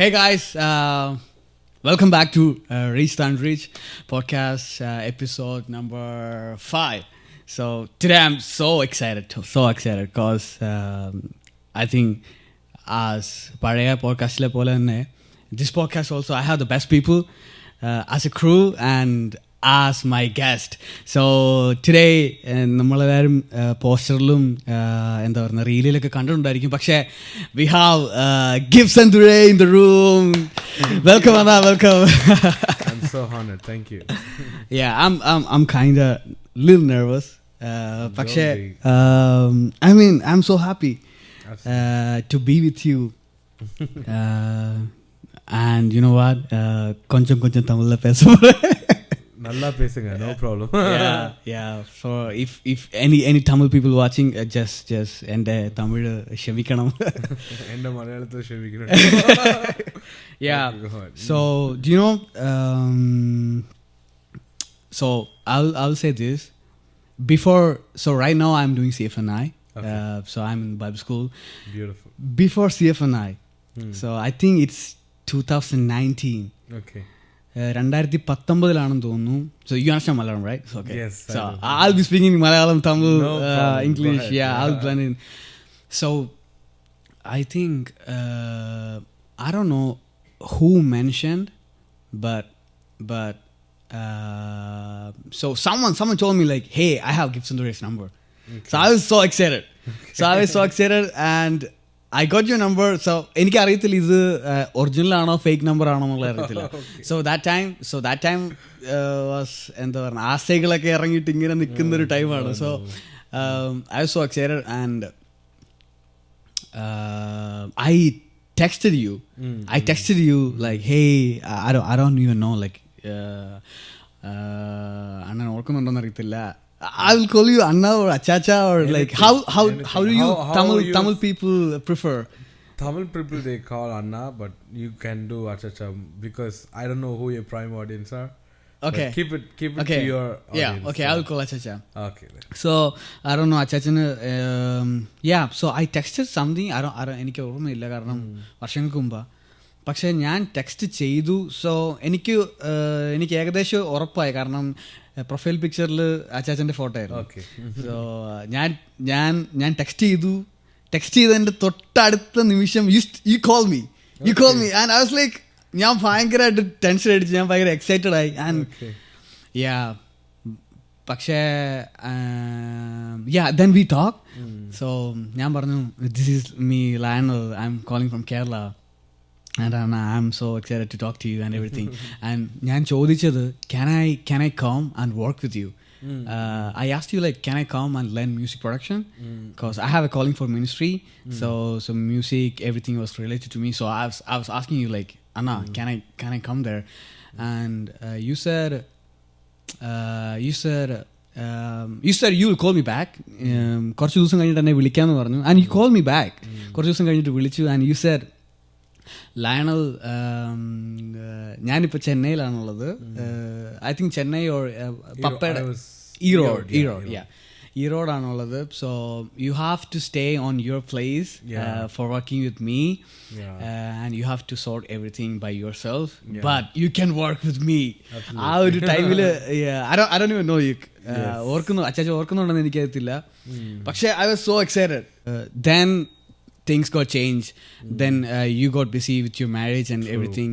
Hey guys, welcome back to Reach and Reach podcast episode number 5. So today I'm so excited because I think as Paraya podcast this podcast also I have the best people as a crew and as my guest. So today നമ്മളെല്ലാവരും പോസ്റ്ററിലും എന്താ പറയുക റീലിലൊക്കെ കണ്ടിട്ടുണ്ടായിരിക്കും. പക്ഷേ we have Giftson Durai in the room. Welcome Anna, welcome. I'm so honored, thank you. Yeah, I'm kind of little nervous. പക്ഷേ I mean I'm so happy to be with you. And you know what? கொஞ்சம் தமிழ்ல பேச நல்லா பேசுங்க, no problem. Yeah. So if any Tamil people watching, just എൻ്റെ തമിഴ് ക്ഷമിക്കണം. എൻ്റെ മലയാളത്തിൽ ക്ഷമിക്കണം. Yeah. So do you know? So I'll say this. So right now I'm doing CFNI. Okay. So I'm in Bible school. Beautiful. Before CFNI, so I think it's 2019. Okay. 2019 തോന്നുന്നു. So you understand Malayalam, right? Okay. Yes. So I'll be speaking Malayalam, Tamil, no English. Ahead. Yeah, I'll blend in. So I think I don't know who mentioned, but so someone told me like, hey, I have Giftson Durai's number. Okay. So I was so excited. And I got your number. So എനിക്ക് അറിയത്തില്ല ഇത് original ആണോ fake number ആണോ എന്നുള്ള അറിയത്തില്ല. So that time was എന്താ പറയുക ആശകളൊക്കെ ഇറങ്ങിയിട്ട് ഇങ്ങനെ നിൽക്കുന്ന ഒരു ടൈമാണ്. So I was so excited and I texted you like, hey, I don't even know like അണ്ണൻ ഓർക്കുന്നുണ്ടോന്ന് അറിയത്തില്ല. I will call you Anna or Achacha or anything, like how do you Tamil people prefer? Tamil people they call Anna, but you can do Achacha because I don't know who your prime audience are. Okay. But keep it okay. to your audience. Yeah, okay, I will call Achacha. Okay. So I don't know Achacha. Yeah, so I texted something. I don't എനിക്ക് ഓർമ്മയില്ല കാരണം വർഷങ്ങൾക്ക് മുമ്പാ. പക്ഷേ ഞാൻ text ചെയ്തു. So എനിക്ക് ഏകദേശം ഉറപ്പായി കാരണം പ്രൊഫൈൽ പിക്ചറിൽ അച്ചാച്ചൻ്റെ ഫോട്ടോ ആയിരുന്നു. സോ ഞാൻ ടെക്സ്റ്റ് ചെയ്തതിൻ്റെ തൊട്ടടുത്ത നിമിഷം you call me and I was like ഞാൻ ഭയങ്കരമായിട്ട് ടെൻഷൻ അടിച്ചു, ഞാൻ ഭയങ്കര എക്സൈറ്റഡ് ആയി. ആൻഡ് പക്ഷേ then we talk. So ഞാൻ പറഞ്ഞു this is me Lionel, I'm calling from Kerala. And I'm so excited to talk to you and everything. And ഞാൻ ചോദിച്ചത് can I come and work with you? I asked you like, can I come and learn music production? Because I have a calling for ministry. So music, everything was related to me. So I was asking you like, Anna, can I come there? And you said you will call me back. കുറച്ച് ദിവസം കഴിഞ്ഞിട്ട് എന്നെ വിളിക്കാമെന്ന് പറഞ്ഞു. And you called me back. കുറച്ച് ദിവസം കഴിഞ്ഞിട്ട് വിളിച്ചു. And you said, Lionel, ഞാനിപ്പോൾ ചെന്നൈയിലാണുള്ളത്. ഐ തിങ്ക് ചെന്നൈ ഓർ പപ്പയുടെ ഈറോഡാണുള്ളത്. So you have to stay on your place for working with me and you have to sort everything by your self but you can work with me. ആ ഒരു ടൈമിൽ I don't even know you അച്ചാച്ച ഓർക്കുന്നുണ്ടെന്ന് എനിക്കറിയത്തില്ല. പക്ഷേ I was so excited. Then things got changed. Then you got busy with your marriage and everything.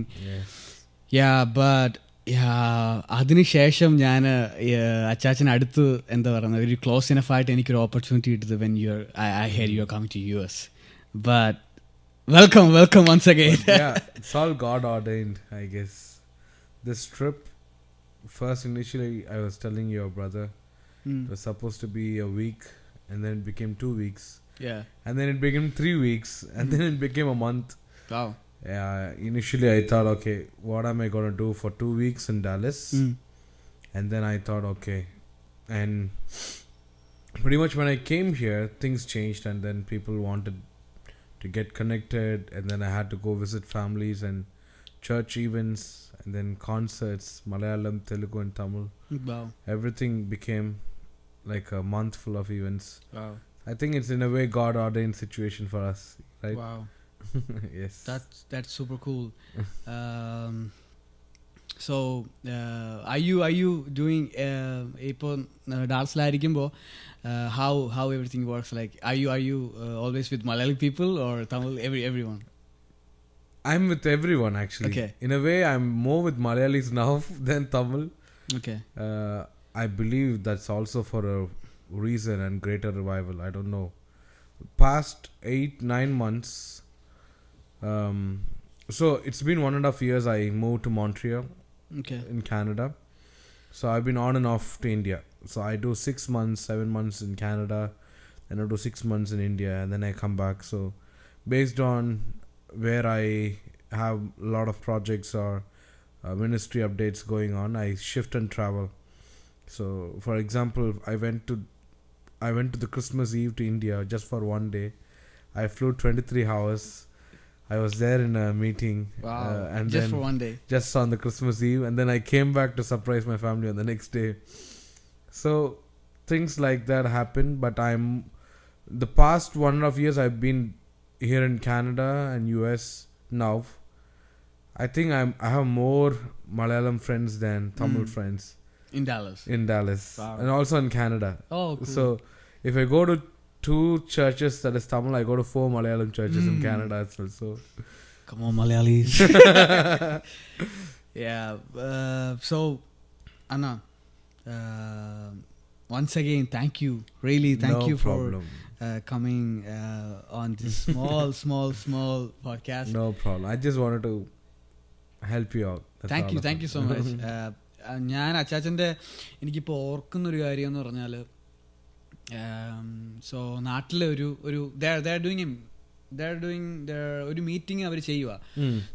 But അതിനുശേഷം ഞാൻ അച്ചാച്ചൻ അടുത്ത് എന്താ പറയുന്നത് ഒരു ക്ലോസ് ഇനഫ് ആയിട്ട് എനിക്കൊരു ഓപ്പർച്യൂണിറ്റി കിട്ടുന്നത് when I heard you are coming to US. But welcome once again. It's all God ordained, I guess. This trip, first initially I was telling your brother it was supposed to be a week and then it became 2 weeks. And then it became 3 weeks and then it became a month. Wow. Initially I thought, okay, what am I going to do for 2 weeks in Dallas? And then I thought, okay. And pretty much when I came here, things changed and then people wanted to get connected and then I had to go visit families and church events and then concerts, Malayalam, Telugu and Tamil. Wow. Everything became like a month full of events. Wow. I think it's in a way God ordained situation for us, right? Wow. Yes. That's super cool. So are you doing ipo dance-ലായിരിക്കുമ്പോൾ how everything works, like are you always with Malayali people or Tamil, everyone? I'm with everyone actually. Okay. In a way, I'm more with Malayalis now than Tamil. Okay. I believe that's also for a reason and greater revival. I don't know. Past 8-9 months. So it's been 1.5 years. I moved to Montreal. Okay. In Canada. So I've been on and off to India. So I do 6 months, 7 months in Canada, and I do 6 months in India, and then I come back. So based on where I have a lot of projects or ministry updates going on, I shift and travel. So for example, I went to the Christmas Eve to India just for one day. I flew 23 hours. I was there in a meeting. Wow. And just then for one day. Just on the Christmas Eve, and then I came back to surprise my family on the next day. So things like that happen. But the past 1.5 years I've been here in Canada and US now. I think I have more Malayalam friends than Tamil friends In Dallas. Wow. And also in Canada. Oh, cool. So if I go to 2 churches that is Tamil, I go to 4 Malayalam churches in Canada as well. So come on, Malayalis. Yeah. So Anna, once again, thank you. Really, thank you problem. for coming on this small podcast. No problem. I just wanted to help you out. That's thank you so much. ഞാൻ അച്ചാച്ചൻ്റെ എനിക്കിപ്പോൾ ഓർക്കുന്നൊരു കാര്യം എന്ന് പറഞ്ഞാൽ, so നാട്ടിലെ ഒരു ഒരു meeting അവർ ചെയ്യുക.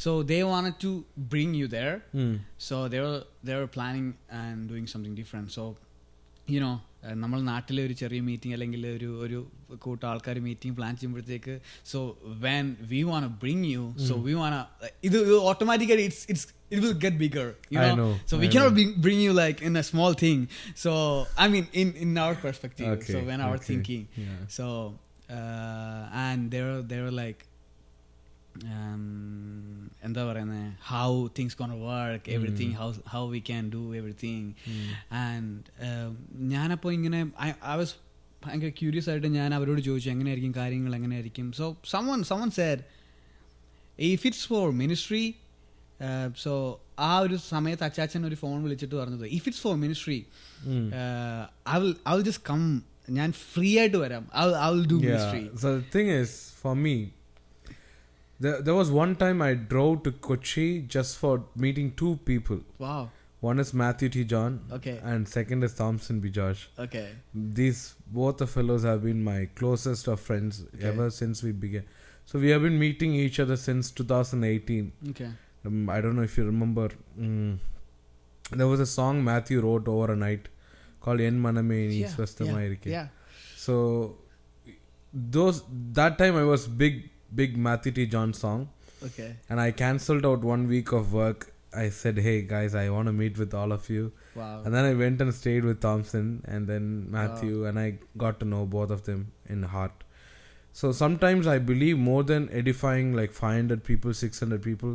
So they wanted to bring you there. So they are planning and doing something different. So you know നമ്മൾ നാട്ടിലെ ഒരു ചെറിയ മീറ്റിംഗ് അല്ലെങ്കിൽ ഒരു കൂട്ടം ആൾക്കാർ മീറ്റിംഗ് പ്ലാൻ ചെയ്യുമ്പോഴത്തേക്ക്, so when we want to bring you, so we want ഇത് automatically it will get bigger, you know? I know. So we cannot bring you like in a small thing. So I mean in our perspective. Okay. So when our thinking. Yeah. So and they were like എന്താ പറയുന്നത്, how things gonna work, everything, how we can do everything. And ഞാനപ്പോൾ ഇങ്ങനെ I was ഭയങ്കര curious ആയിട്ട് ഞാൻ അവരോട് ചോദിച്ചു എങ്ങനെയായിരിക്കും കാര്യങ്ങൾ, എങ്ങനെയായിരിക്കും. So someone said if it's for ministry, so ആ ഒരു സമയത്ത് അച്ചാച്ചൻ ഒരു ഫോൺ വിളിച്ചിട്ട് പറഞ്ഞത്, if it's for ministry I will just come, ഞാൻ ഫ്രീ ആയിട്ട് വരാം, I will do ministry. So the thing is, for me, there was one time I drove to Kochi just for meeting 2 people. Wow. One is Matthew T. John. Okay. And second is Thompson B. Josh. Okay. These both the fellows have been my closest of friends ever since we began. So we have been meeting each other since 2018. Okay. I don't know if you remember. There was a song Matthew wrote over a night called En Maname Ni Swasthamayirike. Yeah. So that time I was big Matthew T. John song. Okay. And I cancelled out 1 week of work. I said, hey guys, I want to meet with all of you. Wow. And then I went and stayed with Thompson and then Matthew. And I got to know both of them in heart. So sometimes I believe more than edifying like 500 people, 600 people,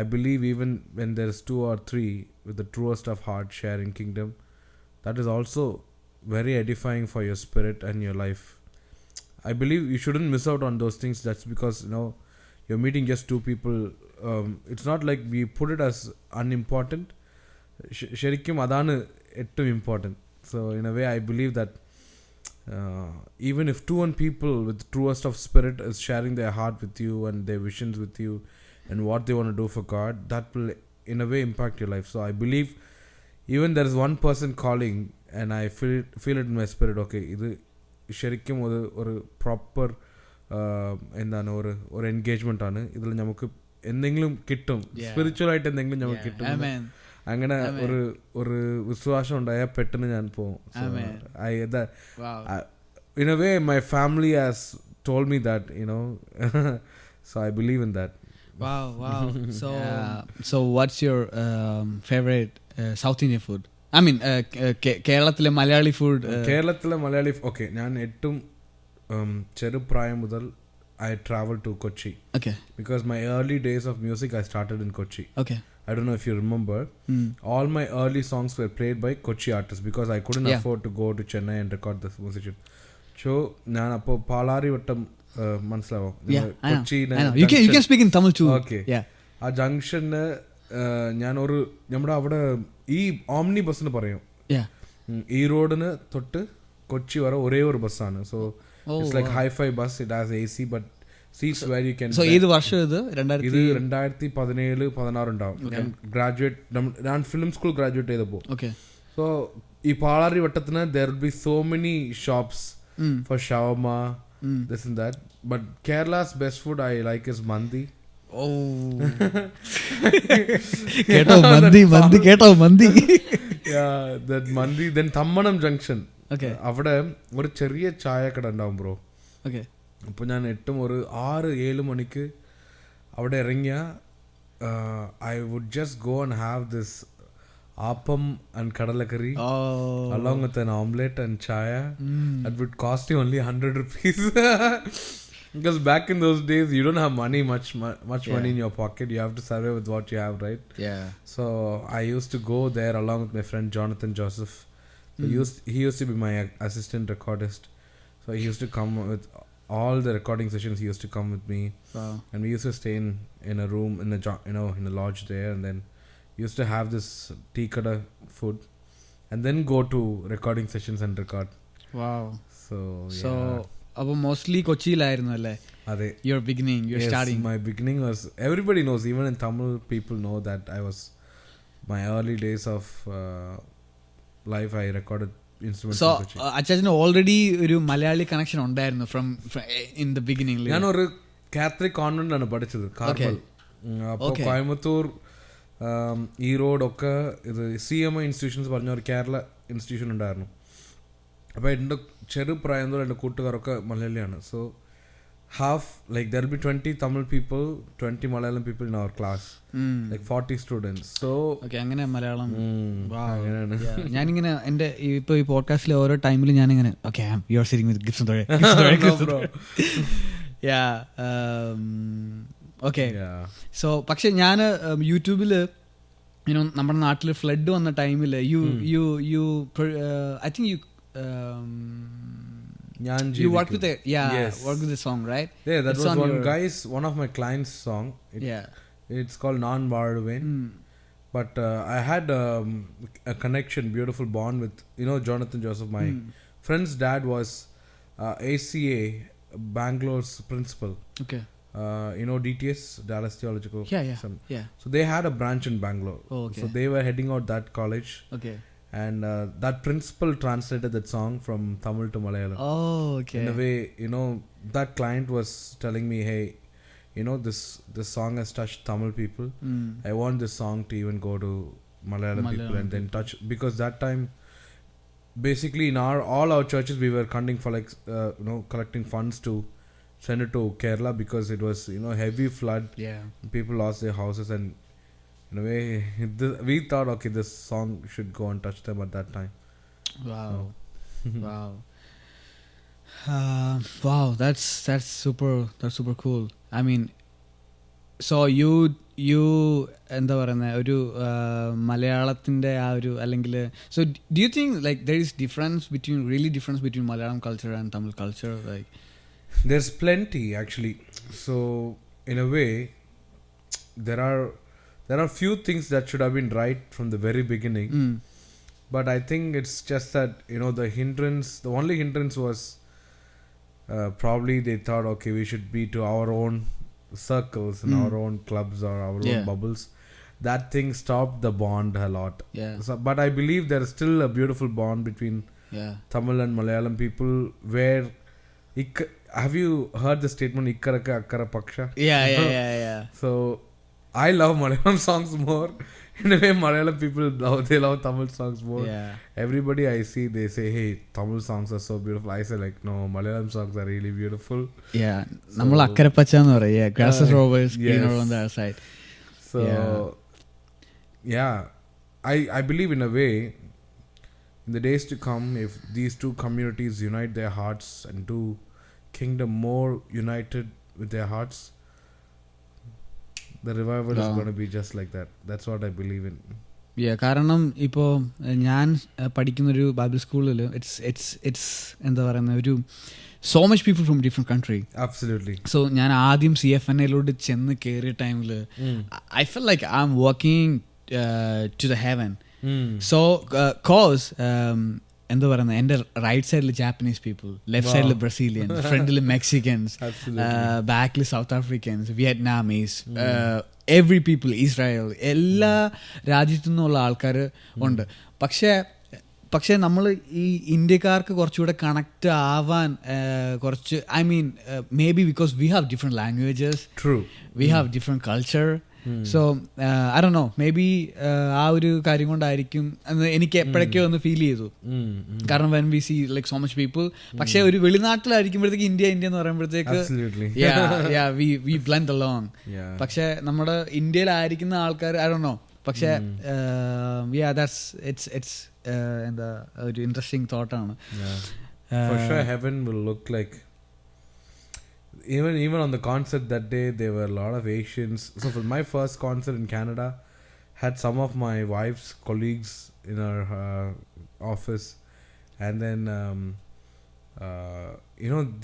I believe even when there's 2 or 3 with the truest of heart sharing kingdom, that is also very edifying for your spirit and your life. I believe you shouldn't miss out on those things. That's because, you know, you're meeting just 2 people. It's not like we put it as unimportant. Sherikim adanu ettum important. So in a way I believe that even if 2 people with truest of spirit is sharing their heart with you and their visions with you and what they want to do for God, that will in a way impact your life. So I believe even there is one person calling and I feel it in my spirit, okay, idu ശരിക്കും ഒരു proper എന്താണ് ഒരു engagement ആണ്, ഇതിൽ നമുക്ക് എന്തെങ്കിലും കിട്ടും, spiritual ആയിട്ട് എന്തെങ്കിലും നമുക്ക് കിട്ടും. അങ്ങനെ ഒരു വിശ്വാസം ഉണ്ടായാൽ പെട്ടെന്ന് ഞാൻ പോകും. In a way my family has told me that, you know. So I believe in that. Wow. So what's your favorite South Indian food? I mean കേരളത്തിലെ മലയാളി ഫുഡ്. കേരളത്തിലെ മലയാളി, ഓക്കെ, ഞാൻ ഏറ്റവും ചെറുപ്രായം മുതൽ I traveled to Kochi. Okay. Because my early days of music, I started in Kochi. Okay. I don't know if you remember. All my early songs were played by Kochi artists because I couldn't afford to go to Chennai and record this musician. So, ഞാൻ അപ്പോൾ പാലാരിവട്ടം മനസ്സിലാവോ? Kochi. You can speak in Tamil too. Okay. Yeah. ആ ജംഗ്ഷന് ഞാനൊരു നമ്മുടെ അവിടെ ഈ omni ബസ്സിന് പറയും. ഈ റോഡിന് തൊട്ട് കൊച്ചി വരെ ഒരേ ഒരു ബസ്സാണ്. So it's like hi fi bus. It has AC but seats where you can. So ഏത് വർഷം ഇത്? 2017-16 ഉണ്ടാവും. ഞാൻ ഗ്രാജുവേറ്റ്, ഞാൻ ഫിലിം സ്കൂൾ ഗ്രാജുവേറ്റ് ചെയ്തപ്പോൾ. സോ ഈ പാളാരി വട്ടത്തിന് there will be so many shops for shawarma, this and that. But Kerala's best food I like is mandi. കേട്ടോ മന്തി. Yeah, that mandi. Then Thammanam junction. അവിടെ ഒരു ചെറിയ ചായക്കട ഉണ്ടാവും ബ്രോ. അപ്പോൾ ഞാൻ 6-7 മണിക്ക് അവിടെ ഇറങ്ങിയ I would just go and have this appam and kadalakari along with an omelette and chaya. That would cost you only 100 rupees. Because back in those days you don't have much money in your pocket. You have to survive with what you have, right? So I used to go there along with my friend Jonathan Joseph. So he used to be my assistant recordist. So he used to come with all the recording sessions. He used to come with me. And we used to stay in a room in a lodge there, and then used to have this tea kada food and then go to recording sessions and record. So appo mostly kochiilayirunnu alle your beginning, your starting. My beginning was, everybody knows, even in Tamil people know that I was, my early days of life I recorded instruments. So achachinu already oru Malayali connection undairunnu from in the beginning. ഞാൻ ഒരു Catholic convent ആണ് പഠിച്ചത്, Carmel. അപ്പോൾ കോയമ്പത്തൂർ, ഈറോഡ് ഒക്കെ ഇത് CMI institutions പറഞ്ഞ ഒരു Kerala institution ഉണ്ടായിരുന്നു. അപ്പോൾ എൻ്റെ ചെറുപ്രായം തൊട്ട് എൻ്റെ കൂട്ടുകാരൊക്കെ മലയാളിയാണ്. So half, like there will be 20 Tamil people, 20 Malayalam people in our class, like 40 students. So അങ്ങനെ മലയാളം ഞാനിങ്ങനെ എൻ്റെ ഇപ്പോൾ ഈ പോഡ്കാസ്റ്റിലെ ഓരോ ടൈമിൽ ഞാനിങ്ങനെ you are sitting with Giftson Durai. So പക്ഷെ ഞാൻ യൂട്യൂബിൽ നമ്മുടെ നാട്ടിൽ ഫ്ലഡ് വന്ന ടൈമിൽ I think you work with work with the song, right? Yeah, that was one of my clients' song. It's called Non Varduven. But I had a connection, beautiful bond with Jonathan Joseph. My friend's dad was ACA Bangalore's principal. DTS, Dallas Theological. So they had a branch in Bangalore. So they were heading out that college. And that principal translated that song from Tamil to Malayalam. In a way, that client was telling me, hey, this song has touched Tamil people. I want this song to even go to Malayalam people and then touch, because that time basically in all our churches we were funding for collecting funds to send it to Kerala, because it was heavy flood. People lost their houses, and in a way we thought, okay, this song should go and touch them at that time. Wow, that's super cool. I mean, so you എന്താ പറയുന്ന ഒരു മലയാളത്തിൻ്റെ ആ ഒരു അല്ലെങ്കിൽ so do you think like there is difference between Malayalam culture and Tamil culture? Like there's plenty actually. So in a way there are few things that should have been right from the very beginning. But I think it's just that the only hindrance was probably they thought, okay, we should be to our own circles and our own clubs or our own bubbles. That thing stopped the bond a lot. So, but I believe there is still a beautiful bond between Tamil and Malayalam people, where have you heard the statement ikkaraka akkara paksha? Yeah. So I love Malayalam songs more. In a way, Malayalam people love Tamil songs more. Everybody I see, they say, hey, Tamil songs are so beautiful. I say like, no, Malayalam songs are really beautiful. Nammal akkara pacha nu paraya. Grass is over, greener on the other side. So I believe in a way, in the days to come, if these two communities unite their hearts and do kingdom more united with their hearts, the revival is going to be just like that. That's what I believe in. കാരണം ഇപ്പോൾ ഞാൻ പഠിക്കുന്നൊരു Bible സ്കൂളിൽ it's എന്താ പറയുന്ന ഒരു so much people from different country. Absolutely. So ഞാൻ ആദ്യം CFNA ചെന്ന് കയറിയ ടൈമിൽ I felt like I'm walking to the heaven. So cause എന്താ പറയുന്നത് എൻ്റെ റൈറ്റ് സൈഡിൽ ജാപ്പനീസ് പീപ്പിൾ, ലെഫ്റ്റ് സൈഡിൽ ബ്രസീലിയൻ, ഫ്രണ്ടിൽ മെക്സിക്കൻസ്, ബാക്കിൽ south Afrikaans, Vietnamese, every people, Israel, എല്ലാ രാജ്യത്തു നിന്നുള്ള ആൾക്കാർ ഉണ്ട്. പക്ഷേ നമ്മൾ ഈ ഇന്ത്യക്കാർക്ക് കുറച്ചുകൂടെ കണക്റ്റ് ആവാൻ കുറച്ച് may be because we have different languages, we have different culture. So I don't no, may be ആ ഒരു കാര്യം കൊണ്ടായിരിക്കും എന്ന് എനിക്ക് എപ്പോഴൊക്കെയോ ഒന്ന് ഫീൽ ചെയ്തു. കാരണം when we C like so much people, പക്ഷേ ഒരു വെളിനാട്ടിലായിരിക്കുമ്പോഴത്തേക്ക് ഇന്ത്യ എന്ന് പറയുമ്പോഴത്തേക്ക് വി ബ്ലെൻഡ് അലോങ്. പക്ഷേ നമ്മുടെ ഇന്ത്യയിലായിരിക്കുന്ന ആൾക്കാർ ഐ ഡോണ്ട് നോ, പക്ഷേ ഇറ്റ്സ് എന്താ ഒരു interesting തോട്ടാണ്. For sure heaven will look like, even on the concert that day there were a lot of Asians. So for my first concert in Canada, had some of my wife's colleagues in our office, and then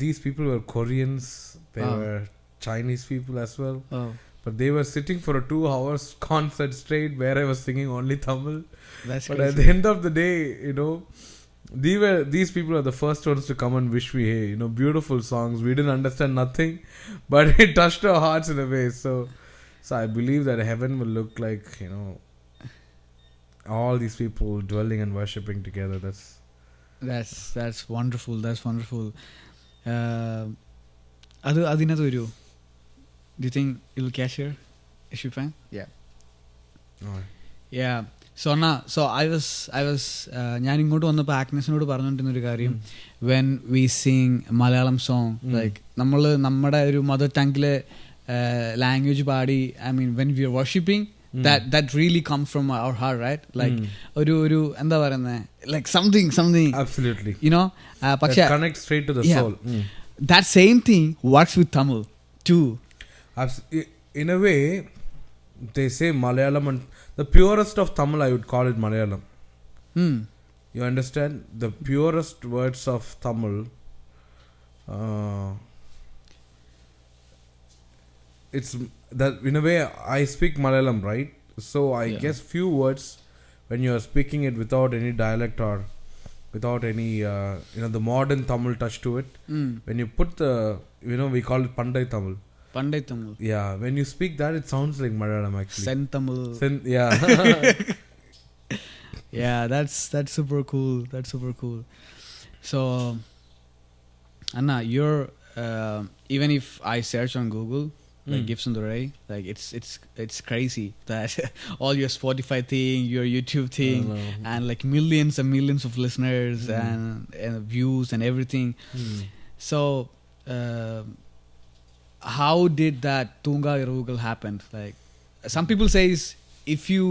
these people were Koreans, they were Chinese people as well. But they were sitting for a 2 hours concert straight where I was singing only Tamil. That's but crazy. At the end of the day, these people are the first ones to come and wish me, hey, beautiful songs. We didn't understand nothing, but it touched our hearts in a way. So I believe that heaven will look like, all these people dwelling and worshipping together. That's wonderful. That's wonderful. Adinathu varu. Do you think you'll catch her? Is she fine? Yeah. Alright. Yeah. So I was ഞാൻ ഇങ്ങോട്ട് വന്നപ്പോൾ ആഗ്നസിനോട് പറഞ്ഞിട്ടുന്നൊരു കാര്യം, when we sing Malayalam song, like നമ്മൾ നമ്മുടെ ഒരു mother ടങ്ങിലെ language പാടി, when we are worshipping, that really comes from our heart, right? Like ഒരു എന്താ പറയുന്നത്, like something absolutely, പക്ഷേ that connects straight to the soul. That same thing works with Tamil too. In a way, they say Malayalam, and the purest of Tamil I would call it Malayalam. You understand? The purest words of Tamil, it's that in a way I speak Malayalam, right? So I guess few words when you are speaking it without any dialect or without any the modern Tamil touch to it, when you put the we call it Pandai Tamil. Yeah, when you speak that, it sounds like Malayalam actually. Sen Tamil. Yeah. Yeah, that's super cool. That's super cool. So, Anna, you're even if I search on Google like Giftson Durai, like it's crazy that all your Spotify thing, your YouTube thing, and like millions and millions of listeners and views and everything. So. How did that Tongarul happen? Like some people says, if you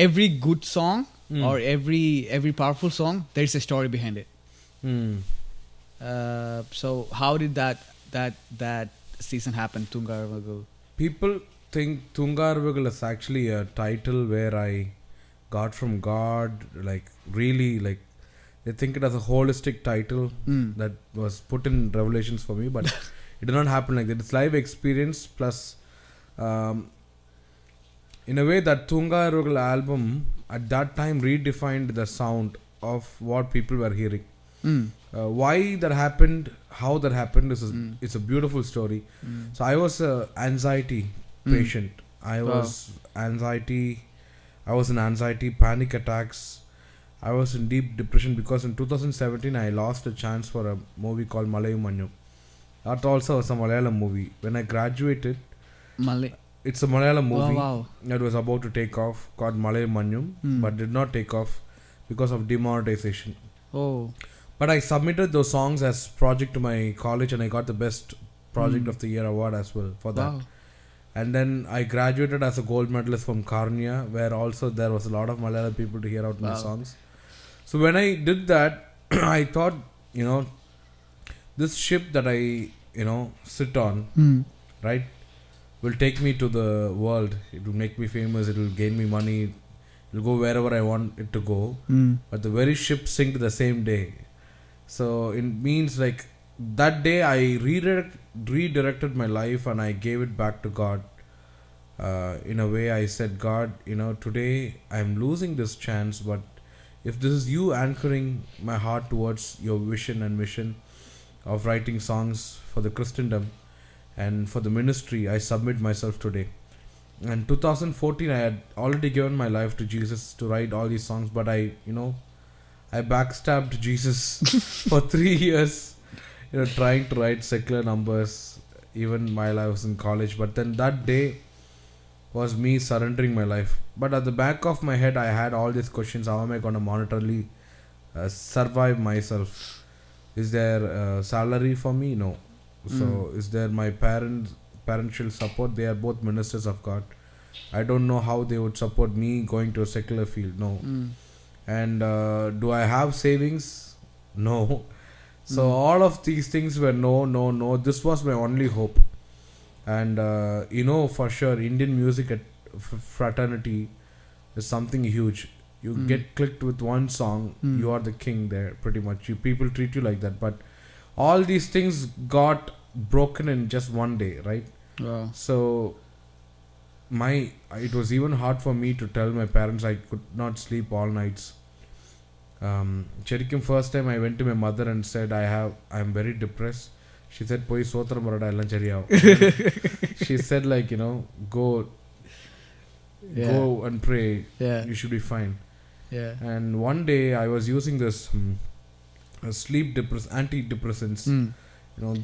every good song or every powerful song, there's a story behind it. So how did that season happen, Tongarul? People think Tongarul is actually a title where I got from God, like really, like they think it as a holistic title that was put in Revelations for me, but it did not happen like that. It's live experience plus in a way that Tongarul album at that time redefined the sound of what people were hearing. Why that happened, how that happened, it's a beautiful story. So I was a anxiety patient. I was in anxiety, panic attacks. I was in deep depression because in 2017 I lost a chance for a movie called Malayalam. That also was a Malayalam movie. When I graduated, it's a Malayalam movie that was about to take off called Malayalam, but did not take off because of demonetization. But I submitted those songs as project to my college and I got the best project of the year award as well for that. And then I graduated as a gold medalist from Karnia, where also there was a lot of Malayalam people to hear out my songs. So when I did that, I thought, this ship that I sit on, right, will take me to the world. It will make me famous. It will gain me money. It will go wherever I want it to go. But the very ship sank the same day. So it means like that day I redirected my life and I gave it back to God. In a way, I said, God, today I'm losing this chance, but if this is you anchoring my heart towards your vision and mission of writing songs for the Christendom and for the ministry, I submit myself today. And 2014, I had already given my life to Jesus to write all these songs, but I backstabbed Jesus for 3 years, trying to write secular numbers, even while I was in college. But then that day was me surrendering my life. But at the back of my head, I had all these questions. How am I going to monetarily survive myself? Is there salary for me? No. So is there my parental support? They are both ministers of God. I don't know how they would support me going to a secular field. No. And do I have savings? No. So all of these things were no. This was my only hope. And for sure, Indian music at fraternity is something huge. You get clicked with one song, you are the king there, pretty much. People treat you like that. But all these things got broken in just one day, right? Wow. So it was even hard for me to tell my parents I could not sleep all nights. Cherikum, first time I went to my mother and said I'm very depressed. She said, "Poi sotram varada ellam seriyavum." She said, like, go and pray. Yeah. You should be fine. Yeah. And one day I was using this antidepressants.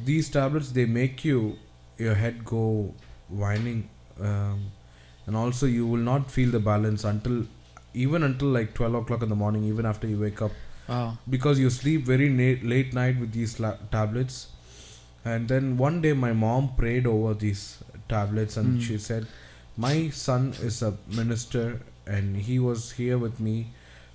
These tablets, they make your head go whining, and also you will not feel the balance until like 12 o'clock in the morning, even after you wake up. Wow. Because you sleep very late night with these tablets. And then one day my mom prayed over these tablets and she said, my son is a minister and he was here with me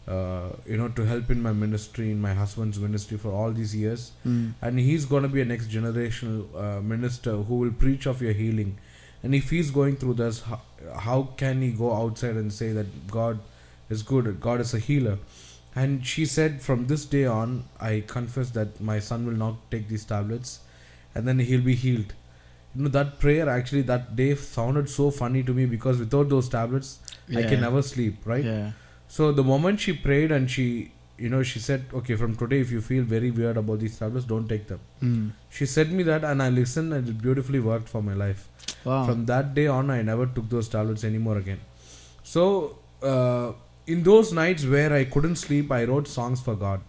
to help in my ministry, in my husband's ministry for all these years. And he's going to be a next generational minister who will preach of your healing. And if he's going through this, how can he go outside and say that God is good, God is a healer? And she said, from this day on, I confess that my son will not take these tablets and then he'll be healed. That prayer actually that day sounded so funny to me, because without those tablets, I can never sleep, right? Yeah. So the moment she prayed and she said, okay, from today, if you feel very weird about these tablets, don't take them. She said me that and I listened and it beautifully worked for my life. Wow. From that day on, I never took those tablets anymore again. So, in those nights where I couldn't sleep, I wrote songs for God.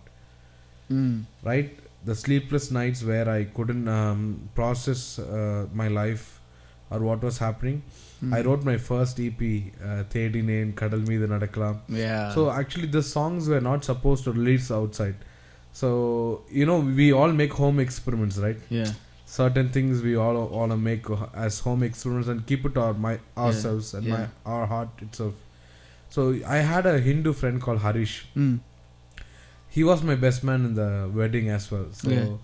Right? The sleepless nights where I couldn't process my life or what was happening. I wrote my first EP, Thedi Name, Kadal Meedu Nadakalam. Yeah. So actually the songs were not supposed to release outside. So, we all make home experiments, right? Yeah. Certain things we all make as home experiments and keep it to ourselves and our heart itself. So I had a Hindu friend called Harish. He was my best man in the wedding as well. So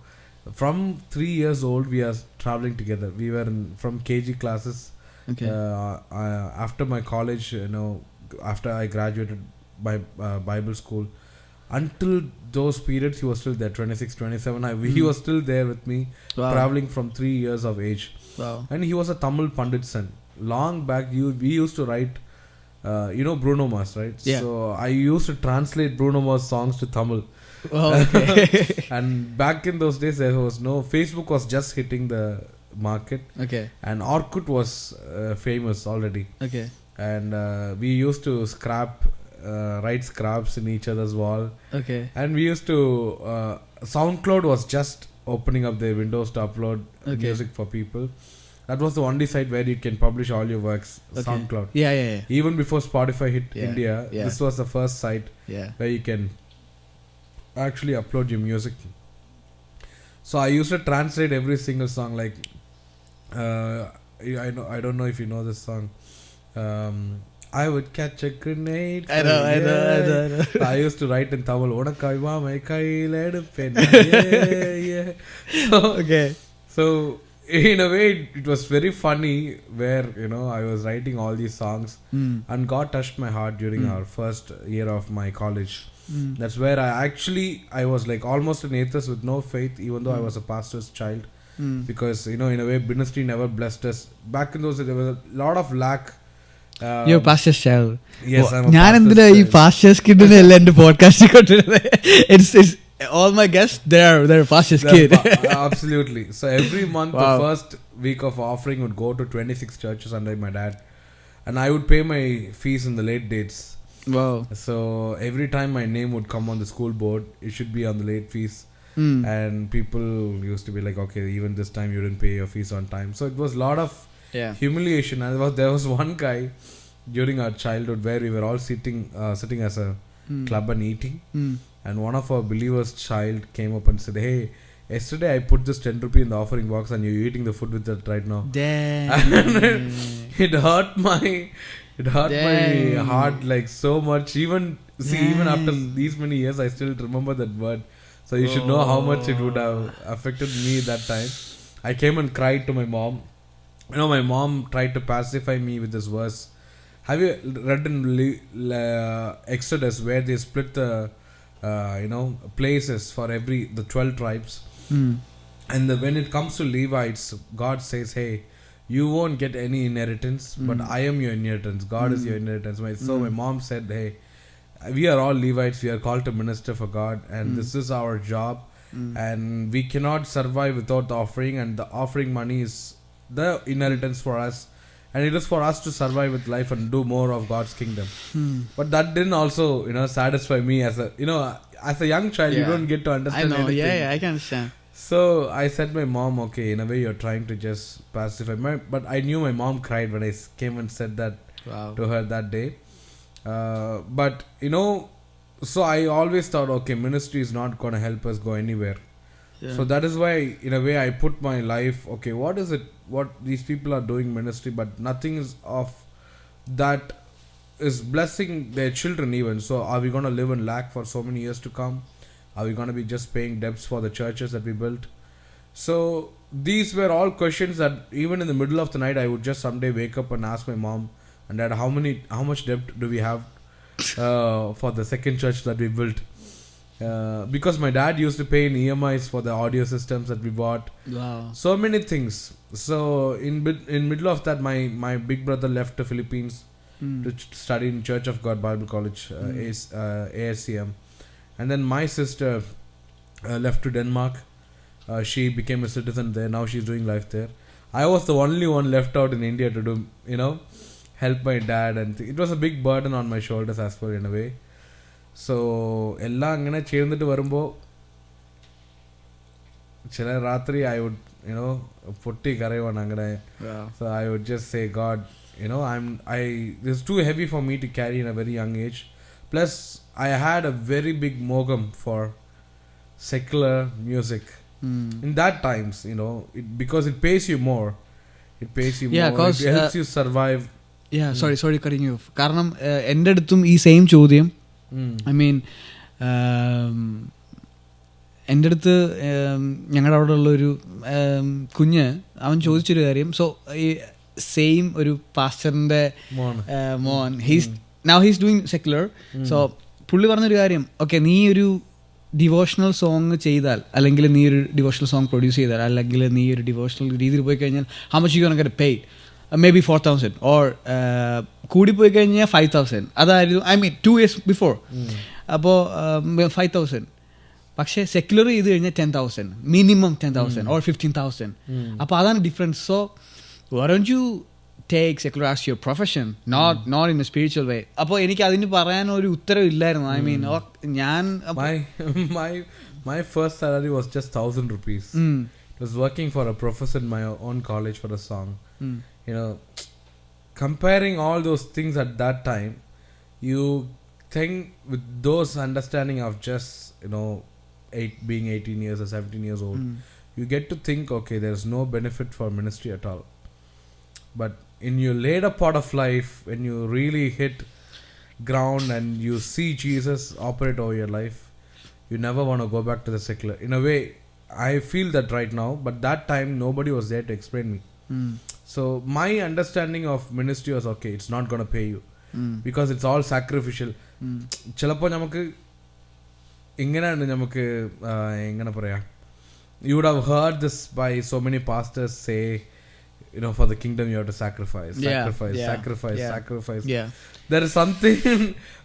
from 3 years old, we are traveling together. We were from KG classes. Okay. After my college, after I graduated by Bible school, until those periods, he was still there, 26, 27. He was still there with me, traveling from 3 years of age. Wow. And he was a Tamil Pandit son. Long back, we used to write, Bruno Mars, right? Yeah. So I used to translate Bruno Mars songs to Tamil. Oh, okay. And back in those days, there was Facebook was just hitting the market. Okay. And Orkut was famous already. Okay. And we used to write scraps in each other's wall. Okay. And we used to SoundCloud was just opening up their windows to upload music for people. That was the only site where you can publish all your works. SoundCloud. Yeah. Even before Spotify hit India, this was the first site where you can actually upload your music. So I used to translate every single song. Like I don't know if you know this song. I would catch a grenade. I know. I used to write in Tamil. Yeah. Okay. So in a way, it was very funny where, you know, I was writing all these songs and God touched my heart during our first year of my college. That's where I was like almost an atheist with no faith, even though I was a pastor's child. Because, you know, in a way, ministry never blessed us. Back in those days, there was a lot of lack. You're pastor's child. Yes, I'm a pastor's pastor's child. kid it's all my guests, they're pastor's kid. Absolutely. So every month, the first week of offering would go to 26 churches under my dad. And I would pay my fees in the late dates. Wow. So every time my name would come on the school board, it should be on the late fees. And people used to be like, okay, even this time you didn't pay your fees on time. So it was a lot of humiliation. And there was one guy during our childhood where we were all sitting as a club and eating. And one of our believers' child came up and said, hey, yesterday I put this 10 rupee in the offering box and you're eating the food with it right now. Damn. It hurt my heart like so much. Even after these many years, I still remember that word. So you should know how much it would have affected me that time. I came and cried to my mom. You know, my mom tried to pacify me with this verse. Have you read in Exodus where they split the places for the 12 tribes? And when it comes to Levites, God says, hey, you won't get any inheritance, but I am your inheritance. God is your inheritance. So my mom said, hey, we are all Levites. We are called to minister for God, and this is our job. And we cannot survive without the offering, and the offering money is the inheritance for us. And it is for us to survive with life and do more of God's kingdom. But that didn't also, satisfy me as a young child. You don't get to understand anything. Yeah, I can understand. So I said to my mom, okay, in a way you're trying to just pacify me. But I knew my mom cried when I came and said that to her that day. But, so I always thought, okay, ministry is not going to help us go anywhere. Yeah. So that is why, in a way, I put my life, okay, what is it, what these people are doing ministry, but nothing is of that is blessing their children even. So are we going to live in lack for so many years to come? Are we going to be just paying debts for the churches that we built? So these were all questions that even in the middle of the night, I would just someday wake up and ask my mom and dad, how much debt do we have for the second church that we built? Because my dad used to pay in EMIs for the audio systems that we bought. Wow. So many things. So in middle of that, my big brother left the Philippines to study in Church of God Bible College, ASCM. And then my sister left to Denmark. She became a citizen there. Now she's doing life there. I was the only one left out in India to do, help my dad. And it was a big burden on my shoulders as well in a way. So എല്ലാം അങ്ങനെ ചേർന്നിട്ട് വരുമ്പോൾ ചില രാത്രി I would പൊട്ടി കരയുവാണ് അങ്ങനെ. So I would just say, God, this is too heavy for me to carry in a very young age. Plus I had a very big mogam for secular music in that times, because it pays you more. It pays you more. It helps you survive. Yeah, sorry cutting you off. കാരണം എൻ്റെ അടുത്തും ഈ same ചോദ്യം I mean എൻ്റെ അടുത്ത് ഞങ്ങളുടെ അവിടെ ഉള്ളൊരു കുഞ്ഞ് അവൻ ചോദിച്ചൊരു കാര്യം. സോ ഈ സെയിം ഒരു പാസ്റ്ററിൻ്റെ മോൻ ഹീസ് ഡൂയിങ് സെക്യുലർ. സോ പുള്ളി പറഞ്ഞൊരു കാര്യം, ഓക്കെ നീ ഒരു ഡിവോഷണൽ സോങ് ചെയ്താൽ, അല്ലെങ്കിൽ നീ ഒരു ഡിവോഷണൽ സോങ് പ്രൊഡ്യൂസ് ചെയ്താൽ, അല്ലെങ്കിൽ നീ ഒരു ഡിവോഷണൽ രീതിയിൽ പോയി കഴിഞ്ഞാൽ how much you gonna get paid? Maybe 4,000 or കൂടിപ്പോയി കഴിഞ്ഞാൽ 5,000. അതായിരുന്നു ഐ മീൻ 2 years ബിഫോർ. അപ്പോൾ 5,000. പക്ഷേ സെക്യുലർ ചെയ്ത് കഴിഞ്ഞാൽ 10,000, മിനിമം 10,000 or 15,000. അപ്പോൾ അതാണ് difference. So why don't you take secular as your profession, not in a spiritual way? അപ്പോൾ എനിക്ക് അതിന് പറയാൻ ഒരു ഉത്തരവില്ലായിരുന്നു. ഐ മീൻ ഞാൻ my first salary was just 1,000 rupees. It was working for a professor in my own college for a song. Comparing all those things at that time, you think with those understanding of just being 18 years or 17 years old, you get to think, okay, there's no benefit for ministry at all. But in your later part of life, when you really hit ground and you see Jesus operate over your life, you never want to go back to the secular. In a way, I feel that right now, but that time nobody was there to explain me. So my understanding of ministry was, okay, it's not going to pay you because it's all sacrificial. ചിലപ്പോൾ നമുക്ക് ഇങ്ങനെയാണ് നമുക്ക് എങ്ങനെ പറയാ, you would have heard this by so many pastors say, you know, for the kingdom you have to sacrifice. There is something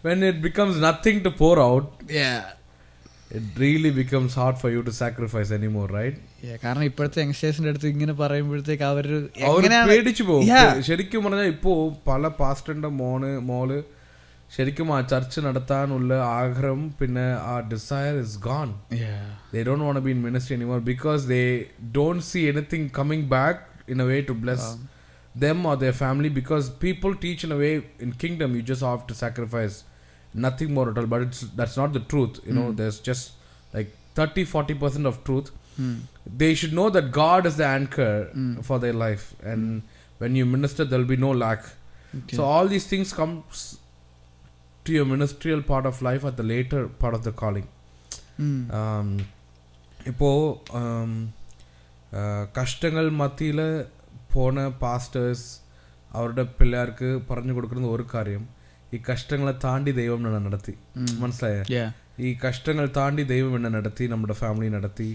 when it becomes nothing to pour out, it really becomes hard for you to sacrifice anymore, right? കാരണം ഇപ്പോഴത്തെ യങ്സ്റ്റേഴ്സിന്റെ അടുത്ത് ഇങ്ങനെ പറയുമ്പോഴത്തേക്ക് അവർ പേടിച്ചു പോകും. ശരിക്കും പറഞ്ഞാൽ ഇപ്പോ പല പാസ്റ്ററിന്റെ മോള് ശരിക്കും ആ ചർച്ച് നടത്താനുള്ള ആഗ്രഹം പിന്നെ ആ desire is gone. They don't want to be in ministry anymore because they don't see anything coming back in a way to bless them or their family, because people teach in a way in kingdom you just have to sacrifice nothing more at all, but that's not the truth, you know. There's just like 30-40% of truth. They should know that God is the anchor for their life, and when you minister there will be no lack. So all these things comes to your ministerial part of life at the later part of the calling. ഇപ്പോൾ കഷ്ടങ്ങൾ മത്തിയിൽ പോണ pastors അവരുടെ പിള്ളേർക്ക് പറഞ്ഞു കൊടുക്കുന്ന ഒരു കാര്യം, ഈ കഷ്ടങ്ങളെ താണ്ടി ദൈവം എന്നെ നടത്തി. മനസ്സിലായോ? ഈ കഷ്ടങ്ങൾ താണ്ടി ദൈവം എന്നെ നടത്തി, നമ്മുടെ ഫാമിലി നടത്തി,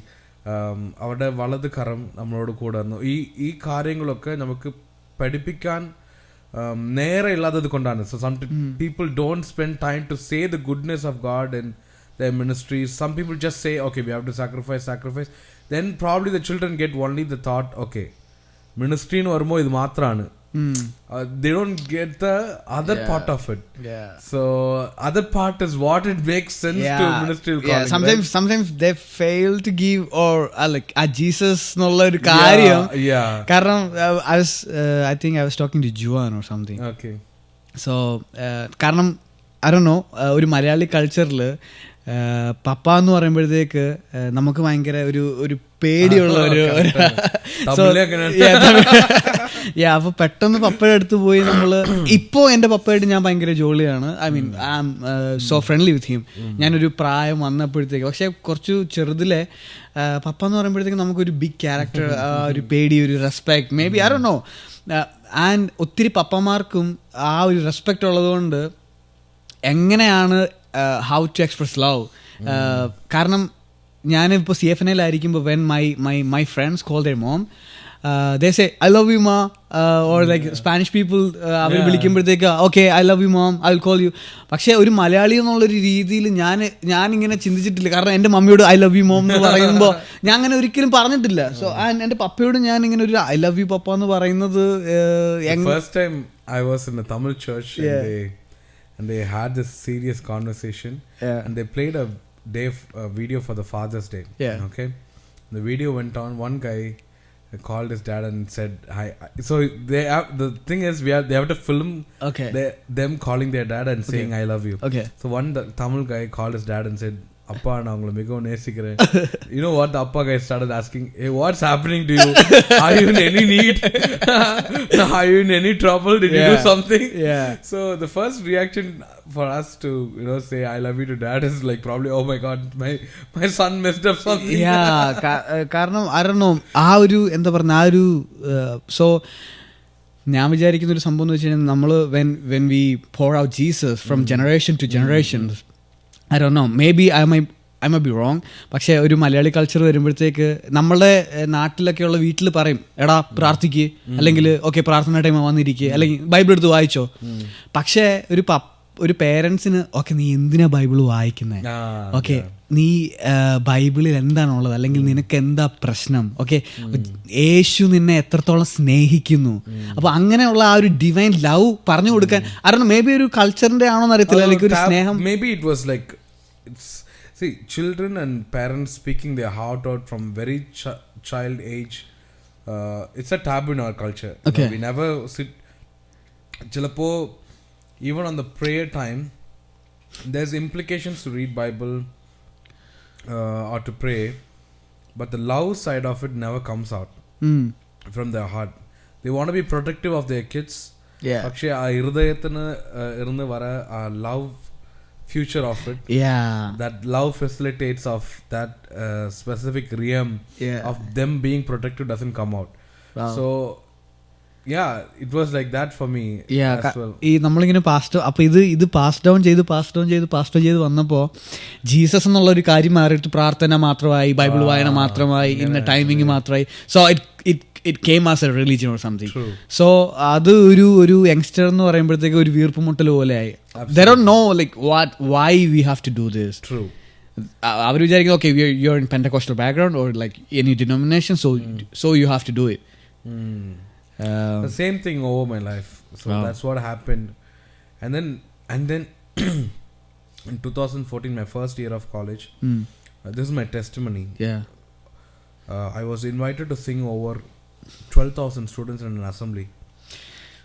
അവരുടെ വലത് കരം നമ്മളോട് കൂടെ വന്നു. ഈ കാര്യങ്ങളൊക്കെ നമുക്ക് പഠിപ്പിക്കാൻ നേരെ ഇല്ലാത്തത് കൊണ്ടാണ്. So some people don't spend time to say the goodness of God in their ministries. Some people just say, okay, we have to sacrifice. Then probably the children get only the thought, okay, ministry nu varumo idu maatranu. They don't get the other part of it. So other part is what it makes sense to ministerial calling. Sometimes they fail to give or like Jesus nulla oru karyam. Karanam I think I was talking to Juan or something. Okay. So karanam I don't know, ഒരു മലയാളി കൾച്ചറിൽ പപ്പ എന്ന് പറയുമ്പോഴത്തേക്ക് നമുക്ക് ഭയങ്കര ഒരു പേടിയുള്ള അപ്പൊ പെട്ടെന്ന് പപ്പയുടെ അടുത്ത് പോയി നമ്മള്, ഇപ്പോ എന്റെ പപ്പയായിട്ട് ഞാൻ ഭയങ്കര ജോളിയാണ്. I mean I am so friendly with him. ഞാനൊരു പ്രായം വന്നപ്പോഴത്തേക്ക്, പക്ഷെ കുറച്ചു ചെറുതിലെ പപ്പ എന്ന് പറയുമ്പോഴത്തേക്ക് നമുക്കൊരു ബിഗ് ക്യാരക്ടർ, ഒരു പേടി, ഒരു respect, may be I don't no. And ഒത്തിരി പപ്പമാർക്കും ആ ഒരു റെസ്പെക്ട് ഉള്ളതുകൊണ്ട് എങ്ങനെയാണ് ഹൗ ടു എക്സ്പ്രസ് ലവ്. കാരണം ഞാനിപ്പോൾ CFNL-ആയിരിക്കുമ്പോൾ when my friends call their mom, they say I love you ma, or like Spanish people അവർ വിളിക്കുമ്പോഴത്തേക്ക് okay I love you mom, I'll call you. പക്ഷേ ഒരു മലയാളി എന്നുള്ളൊരു രീതിയിൽ ഞാനിങ്ങനെ ചിന്തിച്ചിട്ടില്ല. കാരണം എൻ്റെ മമ്മിയോട് I love you mom എന്ന് പറയുമ്പോൾ ഞാൻ അങ്ങനെ ഒരിക്കലും പറഞ്ഞിട്ടില്ല. സോ എൻ്റെ പപ്പയോട് ഞാൻ ഇങ്ങനെ ഒരു I love you പപ്പ എന്ന് പറയുന്നത് first time I was in a Tamil church and they had this serious conversation and they played a video for the Father's Day. Okay, the video went on. One guy called his dad and said hi. So the thing is they have to film them calling their dad and saying I love you. So the Tamil guy called his dad and said, Appa na ungala migavam nesikren. You know what the Appa guy started asking, hey, what's happening to you? Are you in any need? Are you in any trouble? Did you do something? So the first reaction for us to, you know, say I love you to dad is like probably, oh my god, my son messed up something. കാരണം I don't know, ആ ഒരു എന്താ പറഞ്ഞ ആ ഒരു so ഞാൻ വിചാരിക്കുന്ന ഒരു സംഭവം എന്ന് വെച്ച് കഴിഞ്ഞാൽ നമ്മൾ when we pour out Jesus from generation to generation, I don't know, maybe I might be wrong, പക്ഷേ ഒരു മലയാളി കൾച്ചർ വരുമ്പോഴത്തേക്ക് നമ്മളുടെ നാട്ടിലൊക്കെയുള്ള വീട്ടിൽ പറയും, എടാ പ്രാർത്ഥിക്ക്, അല്ലെങ്കിൽ ഓക്കെ പ്രാർത്ഥന ടൈം വന്നിരിക്കുക, അല്ലെങ്കിൽ ബൈബിൾ എടുത്ത് വായിച്ചോ. പക്ഷേ ഒരു പേരൻസിന് ഓക്കെ നീ എന്തിനാ ബൈബിൾ വായിക്കുന്നത്, ഓക്കെ നീ ബൈബിളിൽ എന്താണുള്ളത്, അല്ലെങ്കിൽ നിനക്ക് എന്താ പ്രശ്നം, ഓക്കെ യേശു നിന്നെ എത്രത്തോളം സ്നേഹിക്കുന്നു. അപ്പൊ അങ്ങനെയുള്ള ആ ഒരു ഡിവൈൻ ലവ് പറഞ്ഞു കൊടുക്കാൻ അറിയണം. മേ ബി ഒരു കൾച്ചറിന്റെ ആണോന്ന് അറിയത്തില്ല, അല്ലെങ്കിൽ ഒരു സ്നേഹം. May be it was like see children and parents speaking their heart out from very child age, it's a taboo in our culture. We never sit chilapo even on the prayer time. There's implications to read Bible or to pray, but the love side of it never comes out from their heart. They want to be protective of their kids, പക്ഷേ ആ ഹൃദയത്തിന് ഇരുന്ന് വര ആ love future of it. Yeah. That love facilitates of that specific realm of them being protected doesn't come out. Wow. So yeah, it was like that for me as well. ഈ നമ്മളിങ്ങനെ അപ്പോൾ ഇത് പാസ് ഡൗൺ ചെയ്ത് വന്നപ്പോൾ Jesus എന്നുള്ള ഒരു കാര്യം മാറിയിട്ട് പ്രാർത്ഥന മാത്രമായി, ബൈബിൾ വായന മാത്രമായി, ഇന്ന ടൈമിങ് മാത്രമായി. So it came as a religion or something. True. So അത് ഒരു യങ്സ്റ്റർ എന്ന് പറയുമ്പോഴത്തേക്ക് ഒരു വീർപ്പുമുട്ടൽ പോലെയായി. They don't know like why we have to do this. True. അവർ വിചാരിക്കുന്നത് okay, you're in Pentecostal background or like any denomination, so you have to do it. The same thing over my life. So that's what happened. And then in 2014, my first year of college, this is my testimony. Yeah. I was invited to sing over 12,000 students in an assembly.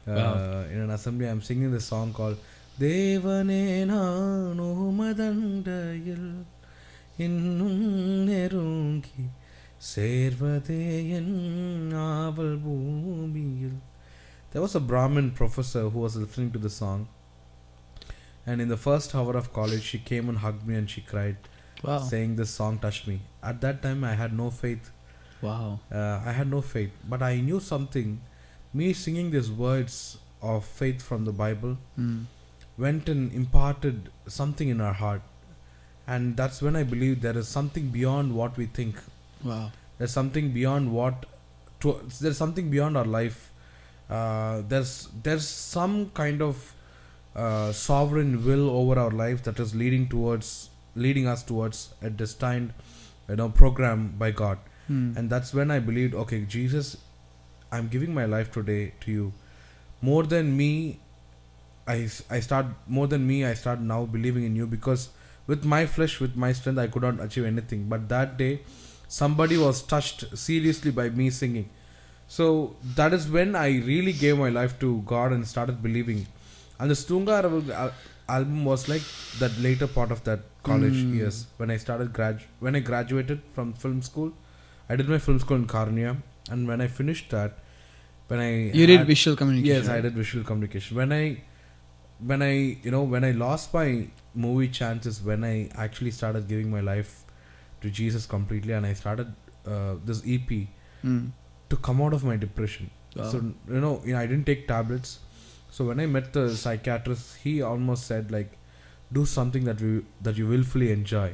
In an assembly, I'm singing this song called Devane Nanu Madandayil Innum Nerungi Servadeyan Aval Bhumiyil. There was a Brahmin professor who was listening to the song, and in the first hour of college, she came and hugged me and she cried, saying this song touched me. At that time, I had no faith. Wow. I had no faith, but I knew something. Me singing these words of faith from the Bible went and imparted something in our heart, and that's when I believe there is something beyond what we think. Wow. There's something beyond there's something beyond our life. There's some kind of sovereign will over our life that is leading us towards a destined, program by God. And that's when I believed, okay, Jesus, I'm giving my life today to you. More than me, I start now believing in you, because with my flesh, with my strength, I could not achieve anything. But that day, somebody was touched seriously by me singing. So that is when I really gave my life to God and started believing. And the Tongarul album was like that later part of that college years, when I graduated from film school. I did my film school in Karnia, and when I finished that, You did visual communication. Yes, right? I did visual communication. When I lost my movie chances, when I actually started giving my life to Jesus completely, and I started this EP to come out of my depression. So I didn't take tablets. So when I met the psychiatrist, he almost said like, do something that you willfully enjoy.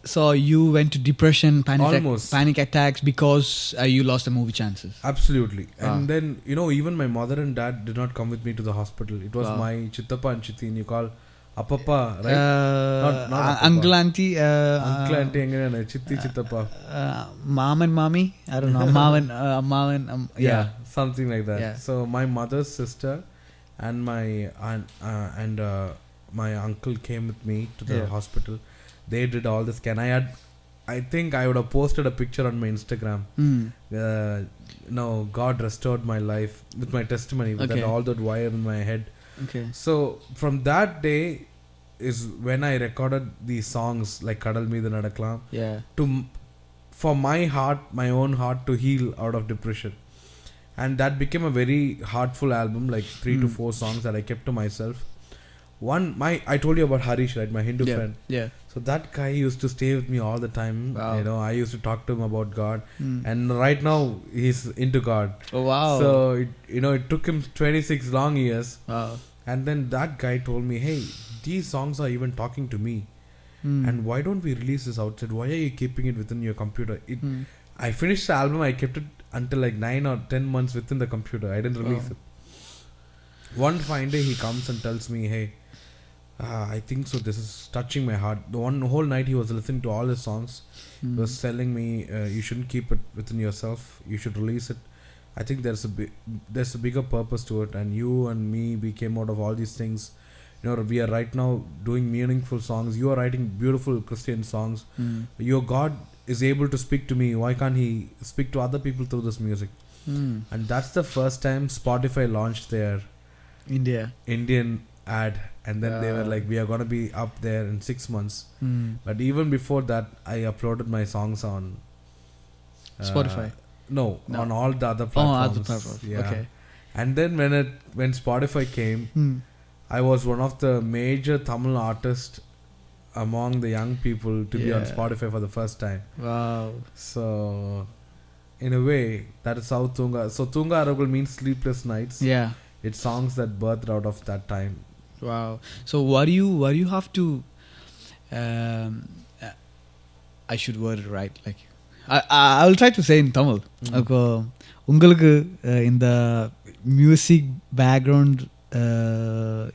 So you went to depression, panic attacks because you lost the movie chances. Absolutely. And then even my mother and dad did not come with me to the hospital. It was my chittappa and chittin, you call appappa, right? Not uncle auntie engana chitti chittappa, mom and mommy, I don't know. Mom yeah, something like that. Yeah. So my mother's sister and my aunt and my uncle came with me to the hospital. They did all the scan. I think I would have posted a picture on my Instagram. God restored my life with my testimony, with all that wire in my head. Okay. So from that day is when I recorded these songs like Kadal Meedu Nadakalam. Yeah. For my heart, my own heart, to heal out of depression. And that became a very heartful album, like 3 to 4 songs that I kept to myself. I told you about Harish, right? My Hindu friend. Yeah. So that guy used to stay with me all the time. Wow. I used to talk to him about God. And right now he's into God. Oh wow. So it took him 26 long years. Wow. And then that guy told me, hey, these songs are even talking to me. And why don't we release this outside? Why are you keeping it within your computer? I finished the album. I kept it until like 9 or 10 months within the computer. I didn't release it. One fine day he comes and tells me, hey, I think so, this is touching my heart. The one whole night he was listening to all his songs. He was telling me, you shouldn't keep it within yourself, you should release it. I think there's a bigger purpose to it, and you and me, we came out of all these things. We are right now doing meaningful songs. You are writing beautiful Christian songs. Your God is able to speak to me. Why can't he speak to other people through this music? And that's the first time Spotify launched their Indian ad, and then they were like, we are going to be up there in 6 months. But even before that, I uploaded my songs on Spotify. No, on all the other platforms. Other platforms. Yeah. Okay. And then when Spotify came, I was one of the major Tamil artists among the young people to be on Spotify for the first time. Wow. So in a way, that is how Tongarul means sleepless nights. Yeah. It's songs that birthed out of that time. Wow. So what do you have to I should word it right, like I will try to say in Tamil. அப்போ உங்களுக்கு இந்த music background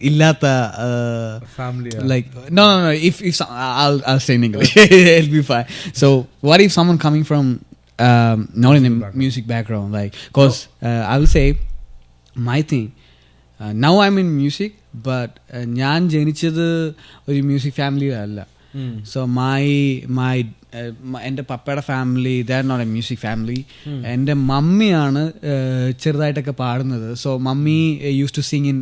இல்லாத family, like no if I'll say in English. It'll be fine. So what if someone coming from not in a music background, like because I will say my thing, now I'm in music, but ഞാൻ ജനിച്ചത് ഒരു music family അല്ല. So my എൻ്റെ പപ്പയുടെ family they are not a music family. എൻ്റെ മമ്മിയാണ് ചെറുതായിട്ടൊക്കെ പാടുന്നത്. So mummy use to sing in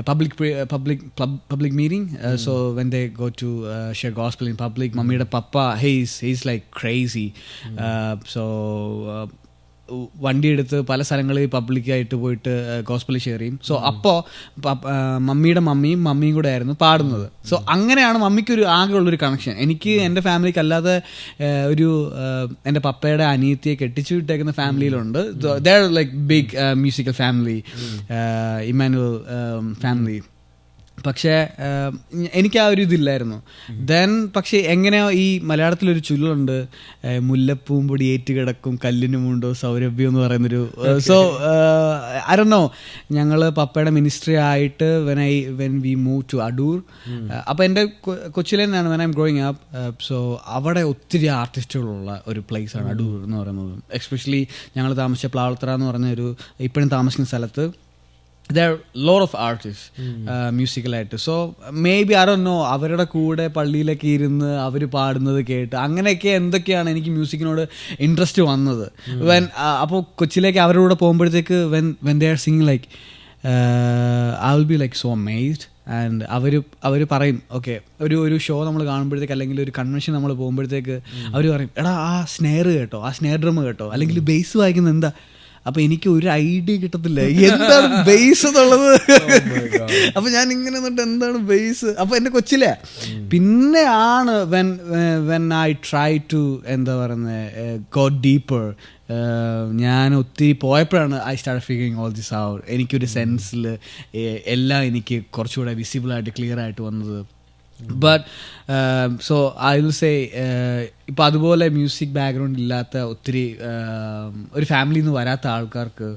public meeting. So when they go to share gospel in public, മമ്മിയുടെ പപ്പ he's like crazy. So വണ്ടി എടുത്ത് പല സ്ഥലങ്ങളിൽ പബ്ലിക്കായിട്ട് പോയിട്ട് ഗോസ്പൽ ഷെയർ ചെയ്യും. സോ അപ്പോൾ മമ്മിയുടെ മമ്മിയും കൂടെ ആയിരുന്നു പാടുന്നത്. സോ അങ്ങനെയാണ് മമ്മിക്കൊരു ആകെയുള്ളൊരു കണക്ഷൻ. എനിക്ക് എൻ്റെ ഫാമിലിക്ക് അല്ലാതെ ഒരു എൻ്റെ പപ്പയുടെ അനിയത്തിയെ കെട്ടിച്ചു വിട്ടേക്കുന്ന ഫാമിലിയിലുണ്ട്. They are like big musical family, Emmanuel family. പക്ഷേ എനിക്ക് ആ ഒരു ഇതില്ലായിരുന്നു ദെൻ. പക്ഷേ എങ്ങനെയോ ഈ മലയാളത്തിലൊരു ചൊല്ലുണ്ട്, മുല്ലപ്പൂമ്പൊടി ഏറ്റുകിടക്കും കല്ലിനുമുണ്ടോ സൗരഭ്യം എന്ന് പറയുന്നൊരു. സോ ഐ ഡോണ്ട് നോ, ഞങ്ങൾ പപ്പയുടെ മിനിസ്ട്രി ആയിട്ട് when we move to Adoor. അപ്പോൾ എൻ്റെ കൊച്ചിലെ തന്നെയാണ് when I am growing up. So അവിടെ ഒത്തിരി ആർട്ടിസ്റ്റുകളുള്ള ഒരു പ്ലേസാണ് അടൂർ എന്ന് പറയുന്നത്. എസ്പെഷ്യലി ഞങ്ങൾ താമസിച്ച പ്ലാവളത്തറ എന്ന് പറഞ്ഞ ഒരു ഇപ്പോഴും താമസിക്കുന്ന സ്ഥലത്ത് there are a lot of artists മ്യൂസിക്കലായിട്ട്. So maybe I don't know, അവരുടെ കൂടെ പള്ളിയിലൊക്കെ ഇരുന്ന് അവർ പാടുന്നത് കേട്ട് അങ്ങനെയൊക്കെ എന്തൊക്കെയാണ് എനിക്ക് മ്യൂസിക്കിനോട് ഇൻട്രസ്റ്റ് വന്നത്. അപ്പോൾ കൊച്ചിയിലേക്ക് അവരുടെ കൂടെ പോകുമ്പോഴത്തേക്ക് when they are singing like I will be like so amazed. And അവർ പറയും ഓക്കെ, ഒരു ഷോ നമ്മൾ കാണുമ്പോഴത്തേക്ക് അല്ലെങ്കിൽ ഒരു കൺവെൻഷൻ നമ്മൾ പോകുമ്പോഴത്തേക്ക് അവർ പറയും എടാ ആ സ്നെയർ കേട്ടോ, ആ സ്നെയർ ഡ്രം കേട്ടോ, അല്ലെങ്കിൽ ബേസ് വായിക്കുന്നത് എന്താ. അപ്പൊ എനിക്ക് ഒരു ഐഡിയ കിട്ടത്തില്ല എന്താണ് ബേസ് എന്നുള്ളത്. അപ്പൊ ഞാൻ ഇങ്ങനെ എന്നിട്ട് എന്താണ് ബേസ്. അപ്പൊ എന്റെ കൊച്ചിലെ പിന്നെയാണ് വെൻ ഐ ട്രൈ ടു എന്താ പറയുന്നത് ഗോ ഡീപ്പർ. ഞാൻ ഒത്തിരി പോയപ്പോഴാണ് I start figuring all this out. എനിക്കൊരു സെൻസിൽ എല്ലാം എനിക്ക് കുറച്ചുകൂടെ വിസിബിളായിട്ട് ക്ലിയർ ആയിട്ട് വന്നത്. But so I will say ഇപ്പം അതുപോലെ മ്യൂസിക് ബാക്ക്ഗ്രൗണ്ട് ഇല്ലാത്ത ഒത്തിരി ഒരു ഫാമിലിയിൽ നിന്ന് വരാത്ത ആൾക്കാർക്ക്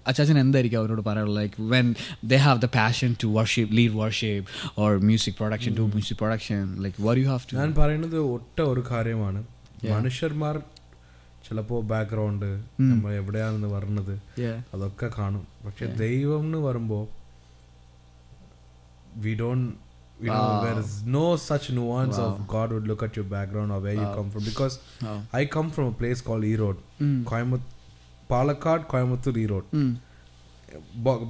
അച്ചാച്ചൻ എന്തായിരിക്കും അവരോട് പറയാനുള്ളത്? Like when they have the passion to worship, lead worship or music production, to music production, like what you have to. ഞാൻ പറയുന്നത് ഒറ്റ ഒരു കാര്യമാണ്, മനുഷ്യന്മാർ ചിലപ്പോൾ ബാക്ക്ഗ്രൗണ്ട് നമ്മൾ എവിടെയാണെന്ന് പറഞ്ഞത് അതൊക്കെ കാണും. പക്ഷെ ദൈവം എന്ന് പറയുമ്പോൾ we don't, you know, there is no such nuance of God would look at your background or where you come from, because I come from a place called Erode, Palakkad, Coimbatore, Erode,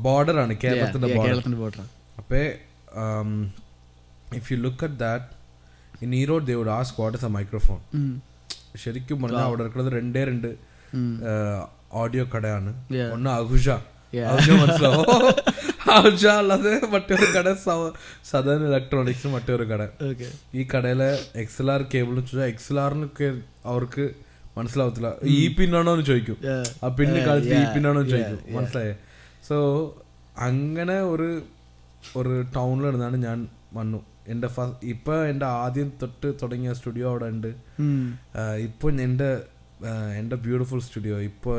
border ആണ്, കേരളത്തിന്റെ border. അപ്പേ if you look at that in Erode they would ask what is a microphone. ശരിക്കും പറഞ്ഞാൽ അവിടെ ഇരിക്കുന്നത് രണ്ട് audio കടയാണ്. ഒന്ന് അഹുജ മനസ്സിലാവോ, അഹുജ അല്ലാതെ മറ്റൊരു കട സദേൺ ഇലക്ട്രോണിക്സ്, മറ്റൊരു കട. ഈ കടയിലെ XLR കേബിൾ ചോദിച്ചാൽ XLRനൊക്കെ അവർക്ക് മനസ്സിലാവത്തില്ല. ഈ പിന്നാണോ എന്ന് ചോദിക്കും, ആ പിന്നെ കാലത്ത് ഈ പിന്നാണോ എന്ന് ചോദിക്കും, മനസ്സിലായേ. സോ അങ്ങനെ ഒരു ടൗണിലിരുന്നാണ് ഞാൻ വന്നു. ഇപ്പൊ എൻ്റെ ആദ്യം തൊട്ട് തുടങ്ങിയ സ്റ്റുഡിയോ അവിടെ ഉണ്ട്. ഇപ്പൊ എൻ്റെ ബ്യൂട്ടിഫുൾ സ്റ്റുഡിയോ ഇപ്പോൾ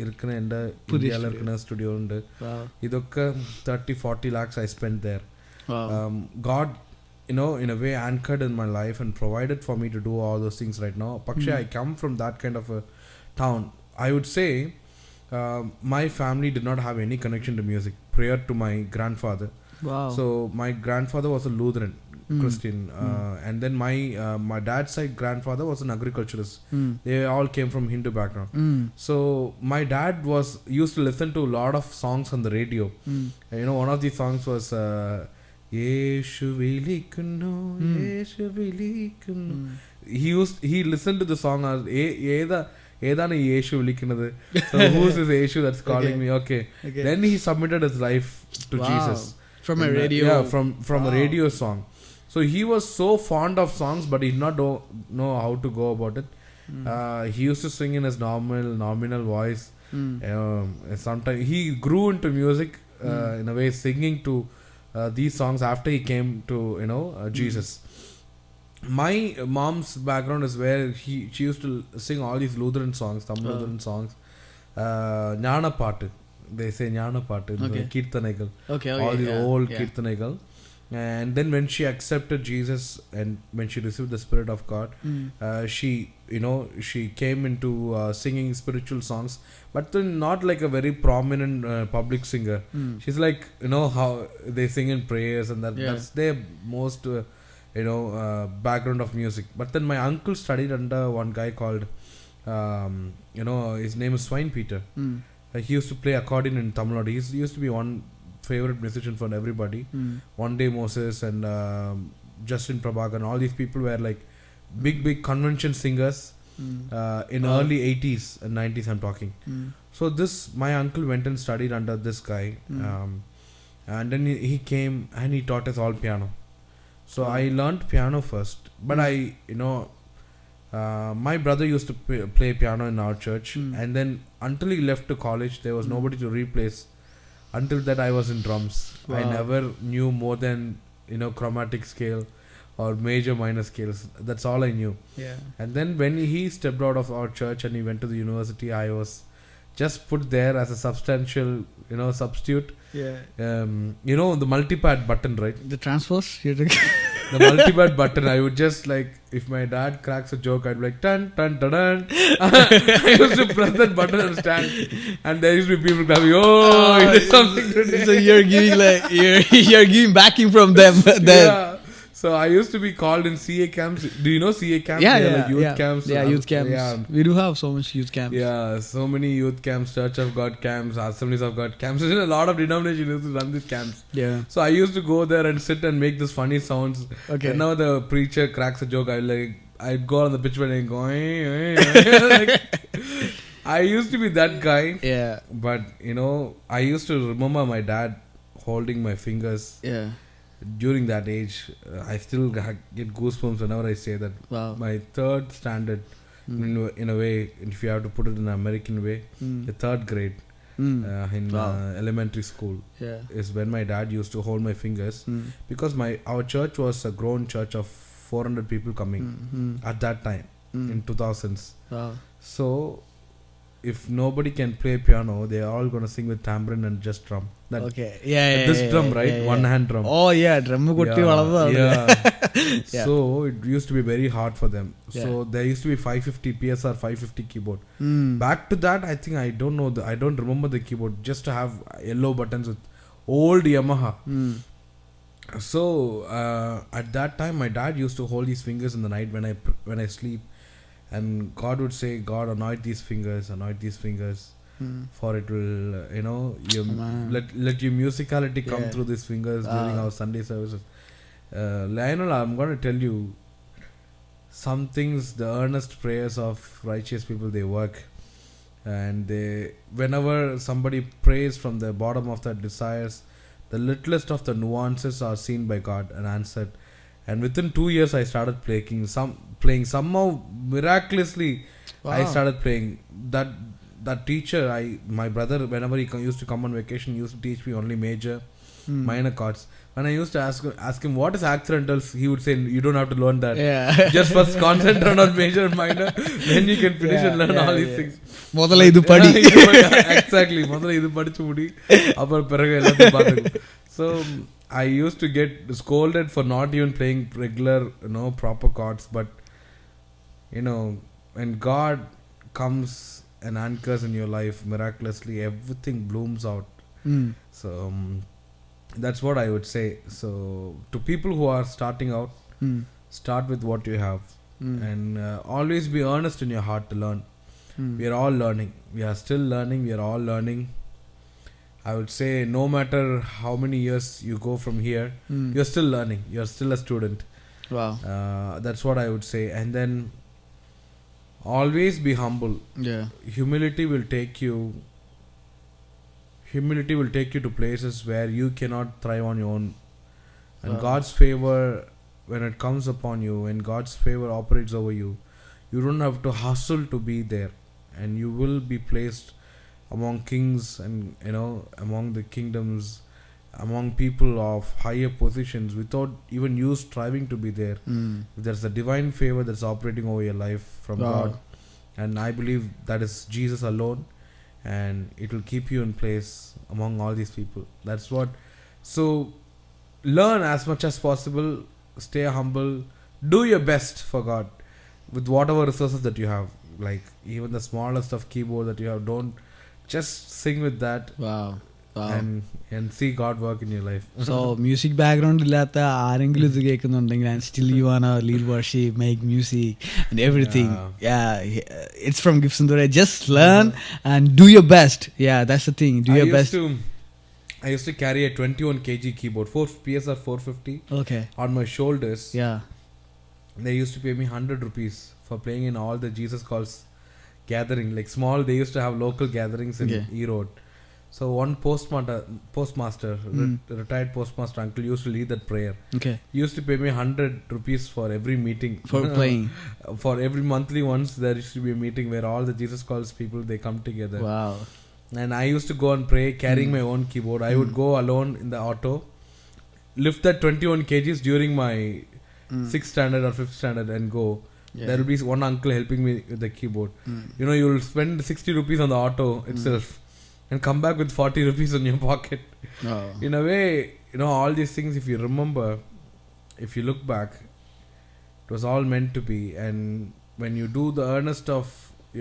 ഇരിക്കുന്ന എൻ്റെ ഇന്ത്യയിൽ ഇരിക്കുന്ന സ്റ്റുഡിയോ ഉണ്ട്. ഇതൊക്കെ 30-40 lakhs I spent there. God, you know, in a way anchored in my life and provided for me to do all those things right now. Paksha, I come from that kind of a town. I would say my family did not have any connection to music prior to my grandfather. Wow. So my grandfather was a Lutheran Christian, and then my dad's side grandfather was an agriculturist. They all came from Hindu background. So my dad used to listen to a lot of songs on the radio. You know, one of the songs was Yeshu Velikunno, Yeshu Velikunno. He listened to the song as ഏതാണ് യേശു വിളിക്കുന്നത്, so who's this Yeshu that's calling me? Okay. Then he submitted his life to Jesus. From a radio. Yeah, from a radio song. So he was so fond of songs, but he did not know how to go about it. He used to sing in his nominal voice. Sometimes he grew into music in a way, singing to these songs after he came to Jesus. My mom's background is where she used to sing all these Lutheran songs, Tamil Lutheran songs, Jnana Pattu. They say Jnana Pattu, Kirthanaigal. All these old Kirthanaigal. And then when she accepted Jesus and when she received the Spirit of God, she came into singing spiritual songs, but then not like a very prominent public singer. She's like, how they sing in prayers, and that's their most background of music. But then my uncle studied under one guy called his name is Swine Peter. He used to play accordion in Tamil Nadu. He used to be one favorite musician for everybody. One Day Moses and Justin Prabhakaran, all these people were like big convention singers in early 80s and 90s I'm talking. So my uncle went and studied under this guy, and then he came and he taught us all piano. So I learned piano first, but my brother used to play piano in our church, and then until he left to college there was nobody to replace. Until that I was in drums. I never knew more than chromatic scale or major minor scales. That's all I knew. And then when he stepped out of our church and he went to the university, I was just put there as a substantial substitute. The multipad button, right? The transpose. The multipad button, I would just like, if my dad cracks a joke, I'd be like, dun dun dun dun. I used to press that button and stand, and there used to be people clapping. Oh, he did something today. So you're giving you're giving backing from them. Yeah. So I used to be called in CA camps. Do you know CA camps? Youth camps. Yeah, youth camps. Yeah. We do have so much youth camps. Yeah, so many youth camps, Church of God camps, Assemblies of God camps. There's a lot of denominations used to run these camps. Yeah. So I used to go there and sit and make this funny sounds. Okay. And now the preacher cracks a joke, I'd go on the pitch and go, I used to be that guy. Yeah. But I used to remember my dad holding my fingers. Yeah. During that age, I still get goosebumps whenever I say that. Wow. My third standard, in a way, if you have to put it in an American way, the third grade in elementary school is when my dad used to hold my fingers, because our church was a grown church of 400 people coming at that time in 2000s. Wow. So if nobody can play piano, they are all going to sing with tambourine and just drum. This drum, right? Yeah. One hand drum. Oh yeah, drum. Yeah. So it used to be very hard for them. So there used to be 550 PSR 550 keyboard. Back to that, I think I don't remember the keyboard. Just to have yellow buttons with old Yamaha. So at that time, my dad used to hold his fingers in the night when I sleep. And God would say, God, anoint these fingers, for it will, let your musicality come through these fingers during our Sunday services. Lionel, I'm going to tell you some things, the earnest prayers of righteous people, they work. And whenever somebody prays from the bottom of their desires, the littlest of the nuances are seen by God and answered. And within 2 years, I started playing somehow miraculously. Wow. I started playing. That teacher, my brother, whenever he used to come on vacation, used to teach me only major, minor chords. When I used to ask him what is accidentals, he would say, you don't have to learn that. Yeah. Just first concentrate on major and minor, then you can finish and learn all these things. Modala idu padi. Exactly. Modala idu padichu mudi. Apar piraga ellathum paathu. So I used to get scolded for not even playing regular, proper chords. But, when God comes and anchors in your life miraculously, everything blooms out. So, that's what I would say. So, to people who are starting out, start with what you have. And always be earnest in your heart to learn. We are all learning. We are still learning. We are all learning. I would say no matter how many years you go from here, you're still learning. You're still a student. Wow. That's what I would say. And then always be humble. Yeah. Humility will take you humility will take you to places where you cannot thrive on your own. And God's favor, when it comes upon you, when God's favor operates over you, you don't have to hustle to be there, and you will be placed among kings and among the kingdoms, among people of higher positions, without even you striving to be there. If there's a divine favor that's operating over your life from God, and I believe that is Jesus alone, and it will keep you in place among all these people. That's what. So learn as much as possible, stay humble, do your best for God with whatever resources that you have, like even the smallest of keyboard that you have. Don't just sing with that. And see God work in your life. So music background ഇല്ലാത്ത ആരെങ്കിലും ഇത് കേൾക്കുന്നുണ്ടെങ്കിൽ, and still you wanna lead worship, make music and everything, it's from Giftson Durai. Just learn and do your best. That's the thing, do your best. I used to carry a 21 kg keyboard, PSR 450 on my shoulders. They used to pay me 100 rupees for playing in all the Jesus Calls gathering, like small. They used to have local gatherings in E-Road. So one postmaster, retired postmaster uncle, used to lead that prayer. He used to pay me 100 rupees for every meeting for playing. For every monthly once, there used to be a meeting where all the Jesus Calls people, they come together. And I used to go and pray carrying my own keyboard. I would go alone in the auto, lift that 21 kgs during my 6th standard or 5th standard, and go. There will be one uncle helping me with the keyboard. You will spend 60 rupees on the auto itself and come back with 40 rupees in your pocket. In a way, all these things, if you remember, if you look back, it was all meant to be. And when you do the earnest of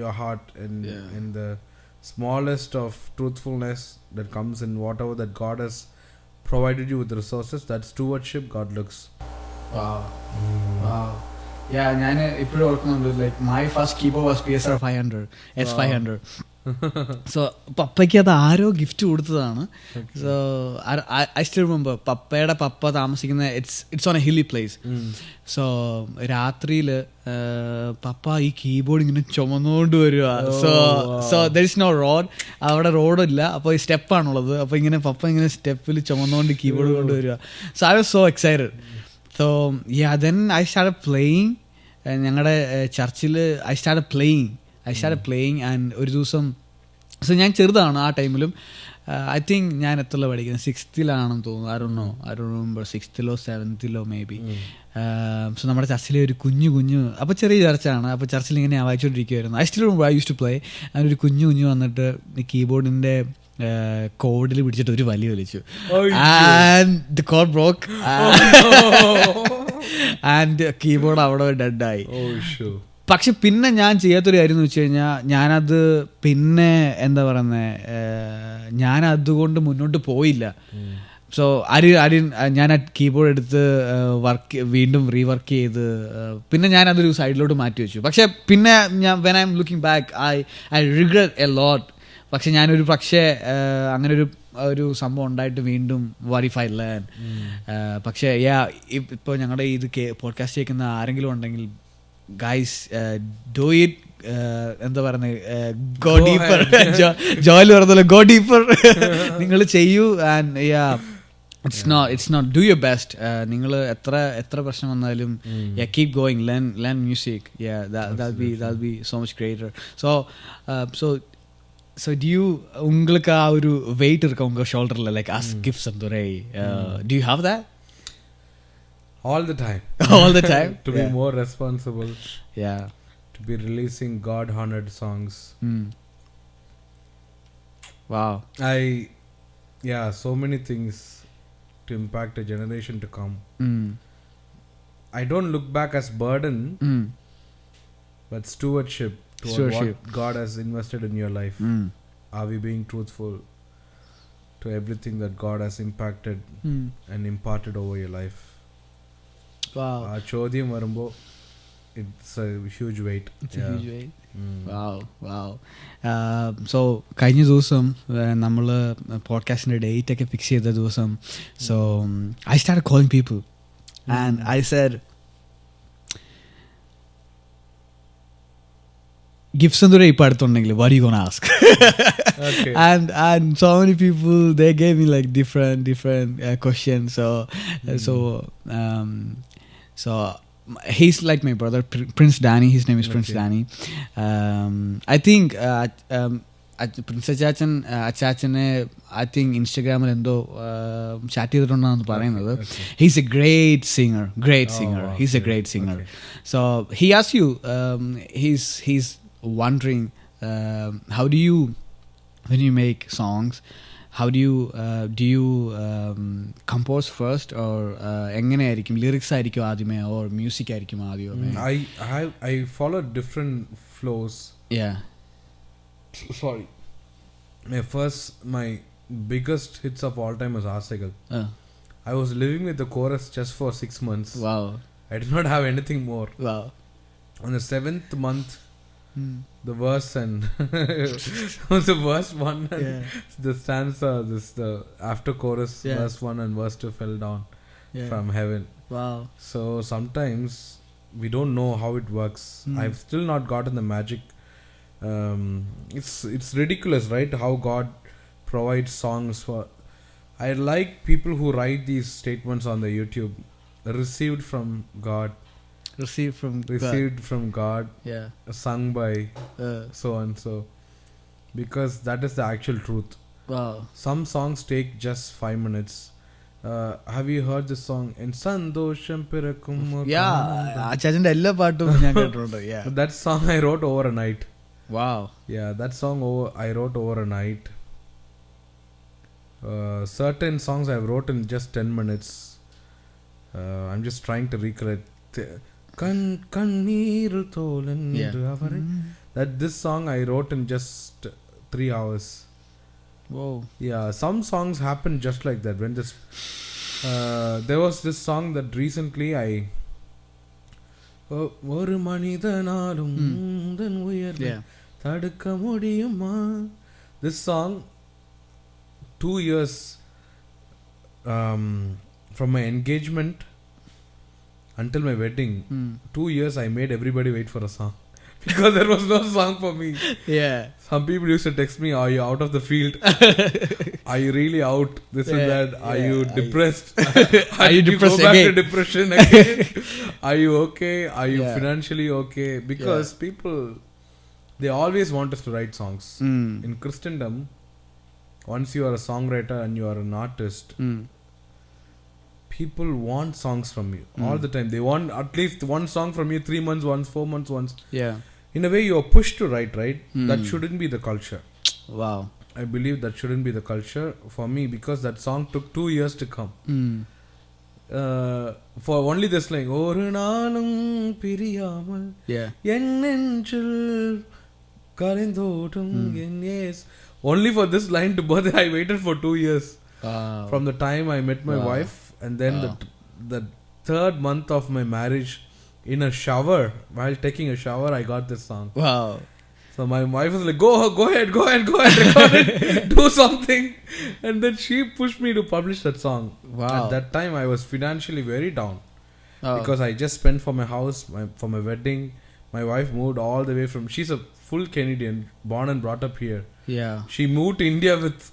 your heart and the smallest of truthfulness that comes in whatever that God has provided you with the resources, that's stewardship God looks. ഞാൻ ഇപ്പോഴും ഓർക്കുന്നുണ്ട്, like my first keyboard was PSR 500 S500. So പപ്പയ്ക്ക് അത് ആരോ gift കൊടുത്തതാണ്. So I still remember, പപ്പയുടെ പപ്പ താമസിക്കുന്ന it's on a hilly place. So രാത്രിയിൽ പപ്പ ഈ കീബോർഡ് ഇങ്ങനെ ചുമന്നുകൊണ്ട് വരിക. So there is no road, അവിടെ റോഡില്ല, അപ്പോൾ ഈ സ്റ്റെപ്പാണുള്ളത്. അപ്പോൾ ഇങ്ങനെ പപ്പ ഇങ്ങനെ സ്റ്റെപ്പിൽ ചുമന്നുകൊണ്ട് കീബോർഡ് കൊണ്ടുവരിക. So I was so excited. So then I started playing. ഞങ്ങളുടെ ചർച്ചിൽ I started playing and ഒരു ദിവസം, സോ ഞാൻ ചെറുതാണ് ആ ടൈമിലും. ഐ തിങ്ക് ഞാൻ എത്ര പഠിക്കുന്നത്, 6th തോന്നുന്നു. I don't remember 6th or 7th maybe. So നമ്മുടെ ചർച്ചിലെ ഒരു കുഞ്ഞു, അപ്പോൾ ചെറിയ ചർച്ചാണ്, അപ്പോൾ ചർച്ചിൽ ഇങ്ങനെ വായിച്ചുകൊണ്ടിരിക്കുമായിരുന്നു. I still remember I used to play. and ഒരു കുഞ്ഞു വന്നിട്ട് കീബോർഡിൻ്റെ കോഡിൽ പിടിച്ചിട്ട് ഒരു വലിച്ചു. And the cord broke. And keyboard അവിടെ ഡെഡായി. പക്ഷെ പിന്നെ ഞാൻ ചെയ്യാത്തൊരു കാര്യം എന്ന് വെച്ച് കഴിഞ്ഞാൽ, ഞാനത് പിന്നെ എന്താ പറയുന്നത്, ഞാൻ അതുകൊണ്ട് മുന്നോട്ട് പോയില്ല. സോ ഞാൻ ആ കീബോർഡ് എടുത്ത് വീണ്ടും റീവർക്ക് ചെയ്ത് പിന്നെ ഞാൻ അതൊരു സൈഡിലോട്ട് മാറ്റി വെച്ചു. പക്ഷെ പിന്നെ ഞാൻ when I am looking back I regret a lot. പക്ഷെ ഞാനൊരു അങ്ങനെ ഒരു സംഭവം ഉണ്ടായിട്ട് വീണ്ടും what if I learn. പക്ഷേ ഇപ്പോൾ ഞങ്ങളുടെ ഇത് പോഡ്കാസ്റ്റ് കേൾക്കുന്ന ആരെങ്കിലും ഉണ്ടെങ്കിൽ, ഗൈസ് ഡു ഇറ്റ്. എന്താ പറയുന്നത്, ഗോ ഡീപ്പർ. ജോലി പറഞ്ഞല്ലോ, ഗോ ഡീപ്പർ. നിങ്ങൾ ചെയ്യൂ. And it's not do your best. നിങ്ങൾ എത്ര പ്രശ്നം വന്നാലും keep going, learn music. that'll be so much greater. So do you, உங்களுக்கு ആ ஒரு weight இருக்கா உங்க ஷோல்டர்ல, like as Giftson Durai? Do you have that all the time? To be more responsible, to be releasing God honored songs. Wow. So many things to impact a generation to come. I don't look back as burden, but stewardship toward what God has invested in your life. Are we being truthful to everything that God has impacted and imparted over your life? Wow. ചോദ്യം വരുമ്പോ it's a huge weight. Huge weight. Wow. So കഴിഞ്ഞ ദിവസം നമ്മൾ പോഡ്കാസ്റ്റിന്റെ date ഒക്കെ fix ചെയ്ത ദിവസം, so I started calling people and I said, Giftson Durai ipa aduthunnengile, what are you gonna ask? Okay. And so many people, they gave me like different questions. So he's like my brother, Prince Danny. His name is Prince Danny. I think Prince Achachane, I think Instagram എന്തോ chat ചെയ്തിട്ടുണ്ടെന്ന് പറയുന്നത്. He's a great singer. He's a great singer. Okay. So he asked you, he's wondering, how do you, when you make songs, how do you compose first, or എങ്ങനെയായിരിക്കും, lyrics ആയിരിക്കും ആദ്യമേ, or music ആയിരിക്കും ആദ്യമേ? I follow different flows. Yeah. Sorry. My biggest hits of all time was Arsegal. I was living with the chorus just for 6 months. Wow. I did not have anything more. Wow. On the 7th month, the verse and was the verse 1 and the stanza, the after chorus, verse 1 and verse 2 fell down from heaven. Wow. So sometimes we don't know how it works. I've still not gotten the magic. It's ridiculous, right? How God provides songs for. I like people who write these statements on the YouTube. Received from God. Received from God. Yeah. Sung by so and so. Because that is the actual truth. Wow. Some songs take just 5 minutes. Have you heard this song? En Sandosham Pirakum. Yeah. Achachinte ella paattum ഞാൻ കേട്ടിട്ടുണ്ട്. Yeah. That song I wrote over a night. Wow. Yeah, that song I wrote over a night. Certain songs I wrote in just 10 minutes. I'm just trying to recollect. Kannirul tholan endu avare. That this song I wrote in just 3 hours. Whoa. Yeah, some songs happen just like that. When this there was this song that recently I ஒரு மனிதனாலும் தன் உயர்வை தடுக்க முடியுமா. This song, 2 years from my engagement until my wedding, 2 years I made everybody wait for a song because there was no song for me. Yeah. Some people used to text me, are you out of the field? Are you really out? This and that. Are you depressed? Are you depressed go back again? to depression again? Are you okay? Are you financially okay? Because people, they always want us to write songs. In Christendom, once you are a songwriter and you are an artist, people want songs from you all the time. They want at least one song from you 3 months once, 4 months once. Yeah. In a way, you are pushed to write, right? That shouldn't be the culture. Wow. I believe that shouldn't be the culture for me, because that song took 2 years to come. For only this line, oru naalum piriyamal en nenjil kalindodum en yes. Only for this line to birth, I waited for 2 years. From the time I met my wife, and then the 3rd month of my marriage, in a shower, while taking a shower, I got this song. Wow. So my wife was like, go ahead, record it, do something. And then she pushed me to publish that song. Wow. At that time, I was financially very down. Because I just spent for my house, for my wedding. My wife moved all the way from, she's a full Canadian, born and brought up here. Yeah. She moved to India with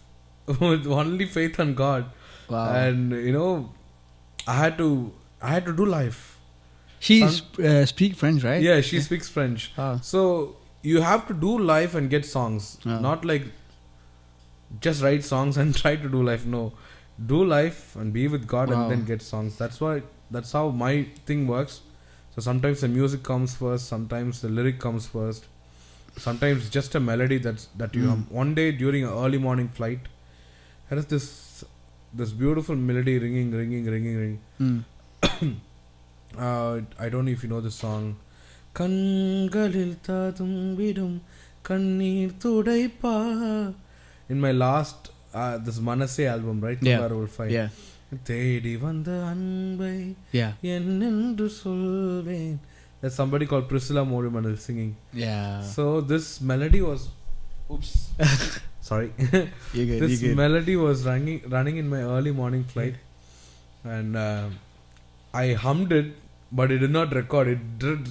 only faith on God. Wow. And, I had to do life. She speak French, right? Yeah, she speaks French. So you have to do life and get songs. Not like just write songs and try to do life. No, do life and be with God and then get songs. That's how my thing works. So sometimes the music comes first, sometimes the lyric comes first, sometimes just a melody that you have. One day during an early morning flight, there is this beautiful melody ringing. I don't know if you know the song. Kangalil tadumvidum kannir tudaipa. In my last this Manase album, right? Tongarul 5. Yeah. Thedi vanda anbai ennendu solven. There's somebody called Priscilla Morimanal singing. Yeah. So this melody was sorry. This melody was running in my early morning flight, and I hummed it, but it did not record. It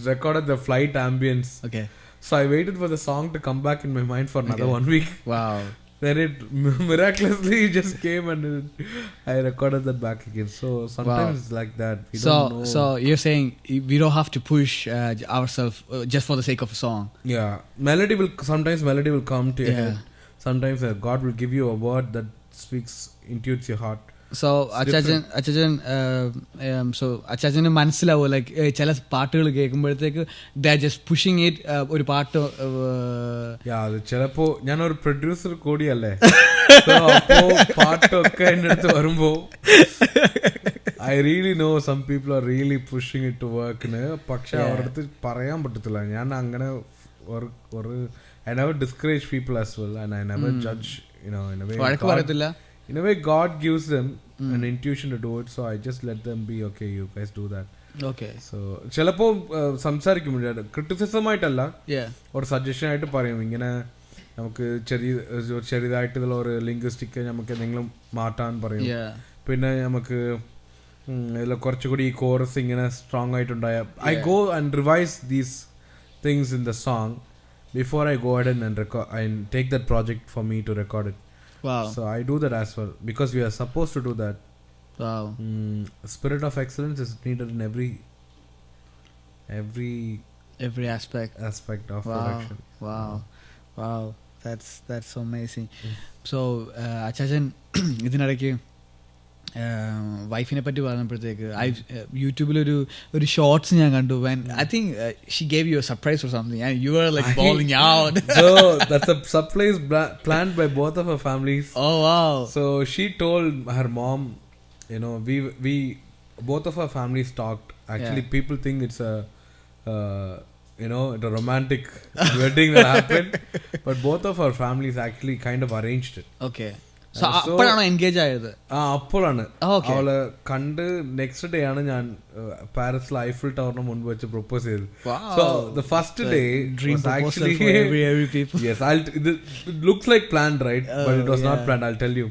recorded the flight ambience. Okay. So I waited for the song to come back in my mind for another 1 week. Wow. Then it miraculously just came and I recorded that back again. So sometimes it's like that. We don't know. So you're saying we don't have to push ourselves just for the sake of a song. Yeah, sometimes melody will come to your head. Sometimes God will give you a word that intuits your heart. So അച്ചാച്ചന് മനസ്സിലാവും like ചില പാട്ടുകൾ കേൾക്കുമ്പോഴത്തേക്ക് they are just pushing it ഒരു പാട്ട് അത് ചിലപ്പോ ഞാനൊരു producer കൂടിയല്ലേ അപ്പോ പാട്ടൊക്കെ എൻ്റെ അടുത്ത് വരുമ്പോ I really know some people are really pushing it to work. പക്ഷെ അവരുടെ അടുത്ത് പറയാൻ പറ്റത്തില്ല. ഞാൻ അങ്ങനെ I never discourage people as well and I never judge, in a way. In a way, God gives them an intuition to do it, so I just let them be, okay, you guys do that. Okay. So, ചിലപ്പോൾ സംസാരിക്കും, criticism ആയിട്ടല്ല, ഒരു suggestion ആയിട്ട് പറയും. ഇങ്ങനെ നമുക്ക് ചെറിയതായിട്ടുള്ള ഒരു linguistic നമുക്ക് എന്തെങ്കിലും മാറ്റാൻ പറയും. പിന്നെ നമുക്ക് ഇതിൽ കുറച്ചുകൂടി ഈ കോറസ് ഇങ്ങനെ strong ആയിട്ടുണ്ടായ I go and revise these things in the song before I go ahead and record and take that project for me to record it. Wow. So I do that as well because we are supposed to do that. Wow. Spirit of excellence is needed in every aspect of production. Wow. That's so amazing. So അച്ചാച്ചൻ ഇതിനിടയ്ക്ക് വൈഫിനെ പറ്റി പറഞ്ഞപ്പോഴത്തേക്ക് യൂട്യൂബിൽ ഒരു shorts ഞാൻ കണ്ടു. I think she gave you a surprise or something and you were like bawling out. So that's a surprise planned by both of our families. Oh wow. So she told her mom, we both of our families talked. Actually people think it's a a romantic wedding that happened, but both of our families actually kind of arranged it. Okay. So അപ്പോഴാണോ engage ആയത്? അപ്പോഴാണ്. അവളെ കണ്ട് next day ആണ് ഞാൻ പാരീസിലെ Eiffel ടവറിന് മുൻപ് വെച്ച് പ്രൊപ്പോസ് ചെയ്തത്. So the first day was actually every people. Yes, it looks like planned, right? But it was not planned. I'll tell you.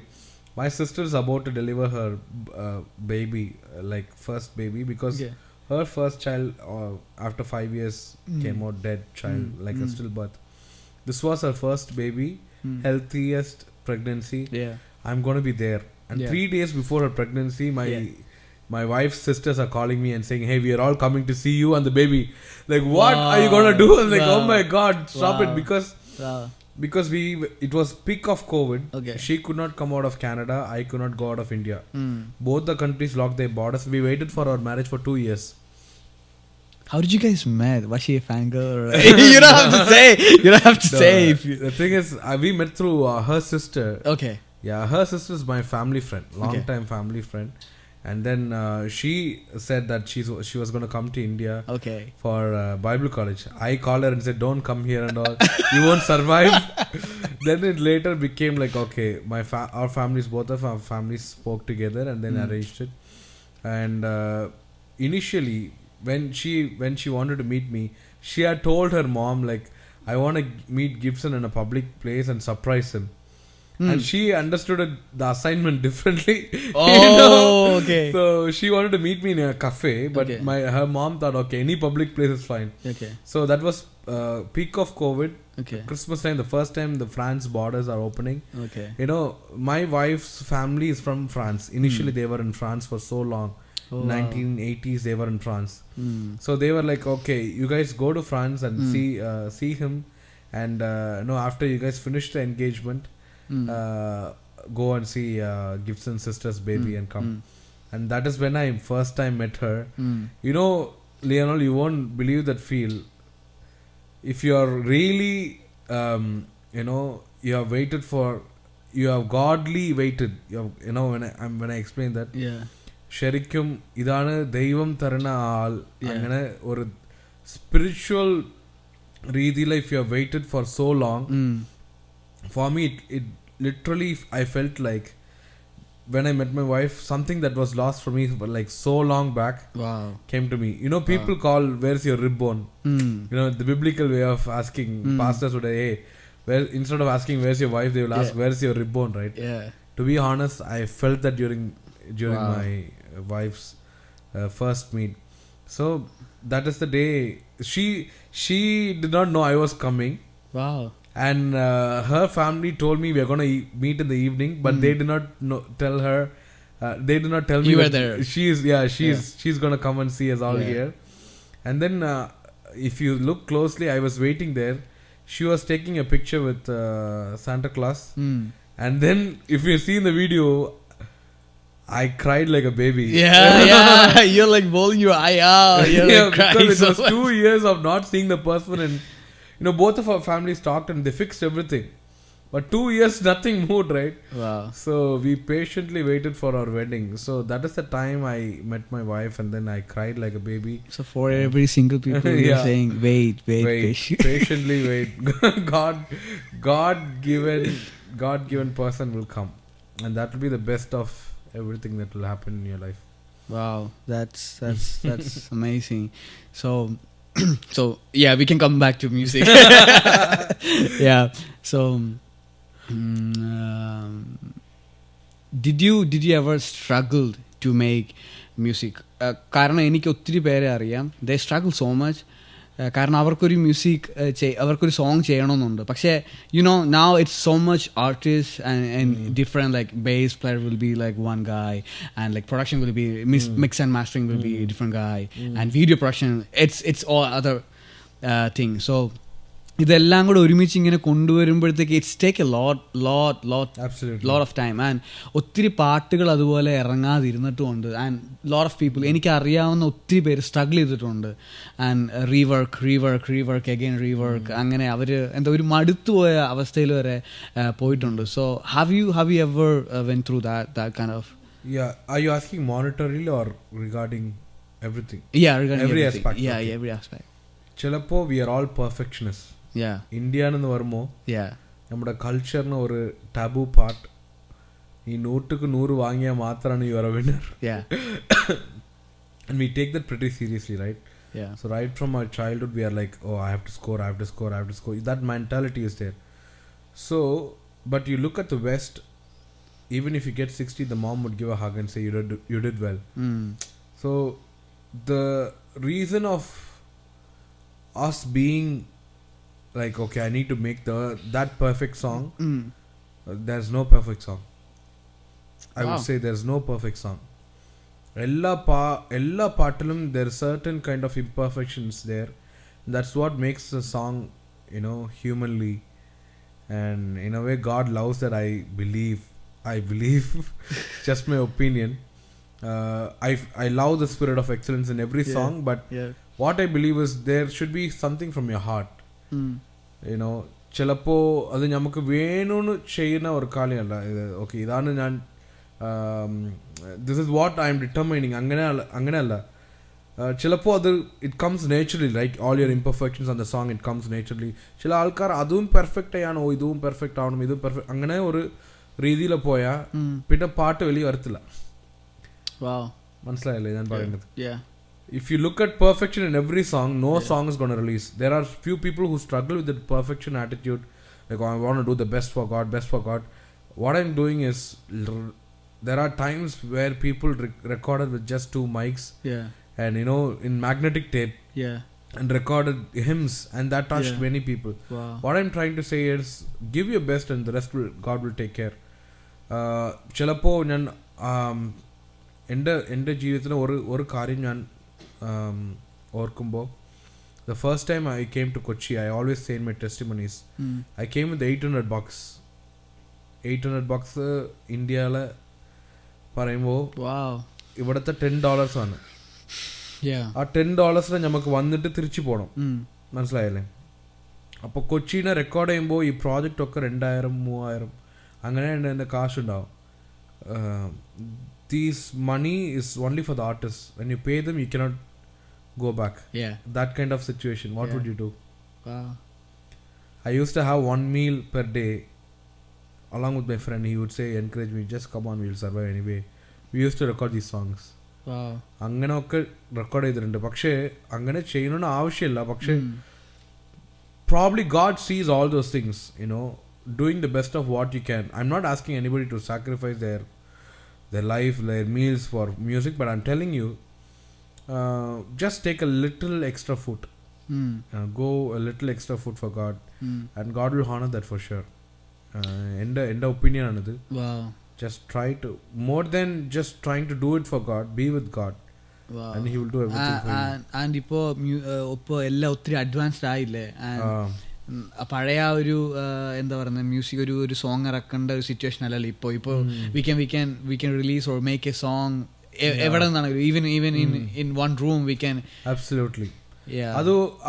My sister is about to deliver her baby, like first baby, because her first child after 5 years came out dead child, like a stillbirth. This was her first baby, healthiest pregnancy. I'm going to be there, and 3 days before her pregnancy my wife's sisters are calling me and saying, hey, we are all coming to see you and the baby. Like, what are you going to do? I'm like, oh my god, stop it, because it was peak of COVID. She could not come out of Canada, I could not go out of India. Both the countries locked their borders. We waited for our marriage for 2 years. How did you guys met? Was she a fangirl? You don't have to say. You don't have to say. The thing is, we met through her sister. Okay. Yeah, her sister is my family friend, long time family friend. And then she said that she was going to come to India for Bible college. I called her and said, don't come here and all. You won't survive. Then it later became like, okay, our families, both of our families spoke together and then arranged it. And initially, when she wanted to meet me, she had told her mom, like, I want to meet Giftson in a public place and surprise him. And she understood the assignment differently. Okay. So she wanted to meet me in a cafe, but her mom thought, okay, any public place is fine. So that was peak of COVID. Christmas time, the first time the France borders are opening. My wife's family is from France. Initially they were in France for so long. 1980s they were in France. So they were like, okay, you guys go to France and see him, and after you guys finish the engagement, go and see Giftson sister's baby and come. And that is when I first time met her. Leonel, you won't believe that feel. If you are really you have waited for, you have godly waited, when I explain that, ശരിക്കും ഇതാണ് ദൈവം തരുന്ന ആൾ. അങ്ങനെ ഒരു spiritual രീതിയിൽ if you have waited for so long, for me it literally, I felt like when I met my wife, something that was lost for me for like so long back came to me. People call, where's your ribbon? The biblical way of asking pastors would, hey, instead of asking where's your wife, they will ask where's your ribbon, right? To be honest, I felt that during my wife's first meet. So that is the day she did not know I was coming. Wow. And her family told me we are going to meet in the evening, but they did not tell her. They did not tell me You were that there. She's going to come and see us all here. And then if you look closely, I was waiting there. She was taking a picture with Santa Claus. And then if you see in the video, I cried like a baby. Yeah. You're like bawling your eye out. You're like crying. Because it so was much. 2 years of not seeing the person, and both of our families talked and they fixed everything. But 2 years, nothing moved, right? Wow. So we patiently waited for our wedding. So that is the time I met my wife, and then I cried like a baby. So for every single people, you're saying, wait. Patiently wait. God given person will come, and that will be the best of everything that will happen in your life. Wow, that's amazing. So yeah, we can come back to music. Yeah. So did you ever struggle to make music? കാരണം എനിക്ക് ഒത്തിരി പേരെ അറിയാം, they struggle so much. കാരണം അവർക്കൊരു music അവർക്കൊരു song ചെയ്യണമെന്നുണ്ട്. പക്ഷേ now it's so much artists and different, like bass player will be like one guy, and like production will be mix and mastering will be a different guy, and video production it's all other thing. So ഇതെല്ലാം കൂടെ ഒരുമിച്ച് ഇങ്ങനെ കൊണ്ടുവരുമ്പോഴത്തേക്ക് it's take a lot of time. And ഒത്തിരി പാട്ടുകൾ അതുപോലെ ഇറങ്ങാതിരുന്നിട്ടുമുണ്ട്. And lot of people, എനിക്ക് അറിയാവുന്ന ഒത്തിരി പേര് സ്ട്രഗിൾ ചെയ്തിട്ടുണ്ട്. ആൻഡ് റീവർക്ക് അഗെയിൻ റീവർക്ക്, അങ്ങനെ അവർ എന്താ ഒരു മടുത്തുപോയ അവസ്ഥയിൽ വരെ പോയിട്ടുണ്ട്. So have you ever went through that kind of? Yeah, are you asking monetarily or regarding everything? Yeah, regarding every everything. aspect. Yeah, okay. every aspect. ചിലപ്പോൾ we are all perfectionists. Yeah. ഇന്ത്യയെന്ന് വരുമ്പോൾ Yeah. നമ്മുടെ കൾച്ചറിന് ഒരു taboo part, ഈ 100 വാങ്ങിയാൽ മാത്രമാണ് you are A winner. Yeah. And we take that pretty seriously, right? Yeah. So right from our childhood we are like, oh, I have to score. That mentality is there. So but you look at the West, even if you get 60, the mom would give a hug and say you did well. So the reason of us being like, okay, I need to make that perfect song, there's no perfect song. I would say there's no perfect song. Ella paattilum there are certain kind of imperfections there. That's what makes the song humanly, and in a way God loves that. I believe just my opinion. I love the spirit of excellence in every song, but what I believe is there should be something from your heart. ചിലപ്പോൾ അത് നമുക്ക് വേണമെന്ന് ചെയ്യുന്ന ഒരു കാര്യമല്ല. Okay, ഇതാണ് ഞാൻ, this is what I am determining, അങ്ങനെയല്ല. ചിലപ്പോൾ അത് it comes naturally, like all your imperfections on the song, it comes naturally. ചില ആൾക്കാർ അതും പെർഫെക്റ്റ് ആണോ, ഇതും പെർഫെക്റ്റ് ആവണം, ഇതും പെർഫെക്റ്റ്, അങ്ങനെ ഒരു രീതിയിൽ പോയാൽ പിന്നെ പാട്ട് വലിയ വരത്തില്ല. മനസ്സിലായല്ലേ ഞാൻ പറയുന്നത്? If you look at perfection in every song, no song is going to release. There are few people who struggle with the perfection attitude, like, oh, I want to do the best for God. What I'm doing is, there are times where people recorded with just 2 mics, and in magnetic tape, and recorded hymns, and that touched many people. What I'm trying to say is, give your best and the rest God will take care. ചിലപ്പോൾ ഞാൻ എൻ്റെ ജീവിതത്തിൽ ഒരു കാര്യം ഞാൻ ഓർക്കുമ്പോൾ, the first time I came to Kochi, I always say in my testimonies, I came with $800 ഇന്ത്യയിൽ പറയുമ്പോൾ ഇവിടുത്തെ $10 ആണ്. ആ $10 നമുക്ക് വന്നിട്ട് തിരിച്ചു പോകണം, മനസ്സിലായല്ലേ? അപ്പോൾ കൊച്ചിനെ റെക്കോർഡ് ചെയ്യുമ്പോൾ ഈ പ്രോജക്റ്റ് ഒക്കെ 2000-3000 അങ്ങനെ എൻ്റെ കാശുണ്ടാവും. This money is only for the artists. When you pay them, you cannot go back. That kind of situation. What would you do? I used to have 1 meal per day along with my friend. He would say, encourage me, just come on, we'll survive anyway. We used to record these songs. അങ്ങനെയൊക്കെ record ചെയ്തിട്ടുണ്ട്. പക്ഷേ അങ്ങനെ ചെയ്യണമെന്ന് ആവശ്യമില്ല. പക്ഷേ probably God sees all those things, doing the best of what you can. I'm not asking anybody to sacrifice their life, their meals for music, but I'm telling you, just take a little extra foot. Go a little extra foot for God, and God will honor that for sure. End opinion another. Wow. Just try to, more than just trying to do it for God, be with God. Wow. And he will do everything for you. And ഇപ്പോൾ എല്ലാം ഒത്തിരി advanced ആയില്ലേ. പഴയ ഒരു എന്താ പറയുക music ഒരു song ഇറക്കേണ്ട ഒരു സിറ്റുവേഷൻ അല്ലല്ലോ ഇപ്പോൾ we can release or make A song എവിടെ നിന്നാണ് even in one room we can. Absolutely.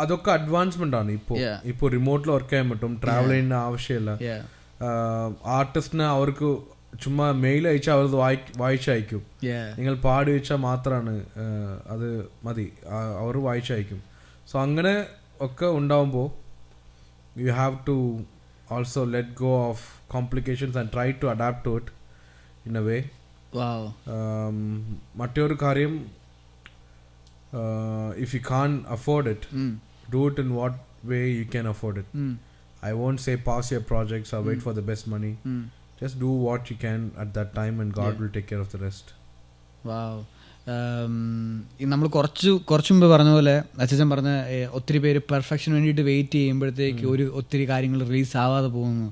അതൊക്കെ അഡ്വാൻസ്മെന്റ് ആണ്. ഇപ്പോൾ റിമോട്ടിൽ വർക്ക് ചെയ്യാൻ പറ്റും, ട്രാവൽ ചെയ്യേണ്ട ആവശ്യമില്ല. ആർട്ടിസ്റ്റിന് അവർക്ക് ചുമ്മാ മെയിൽ അയച്ചാൽ അവർ വായിച്ചയക്കും. നിങ്ങൾ പാടി വെച്ചാൽ മാത്രമാണ് അത് മതി, അവർ വായിച്ചയക്കും. സോ അങ്ങനെ ഒക്കെ ഉണ്ടാവുമ്പോൾ you have to also let go of complications and try to adapt to it in a way. Wow. മറ്റൊരു കാര്യം, if you can't afford it, do it in what way you can afford it. I won't say pause your projects or wait for the best money. Just do what you can at that time and God will take care of the rest. Wow. നമ്മൾ കുറച്ചു മുമ്പ് പറഞ്ഞ പോലെ അച്ഛൻ പറഞ്ഞ ഒത്തിരി പേര് perfection വേണ്ടിയിട്ട് വെയിറ്റ് ചെയ്യുമ്പോഴത്തേക്ക് ഒത്തിരി കാര്യങ്ങൾ റിലീസ് ആവാതെ പോകുന്നു.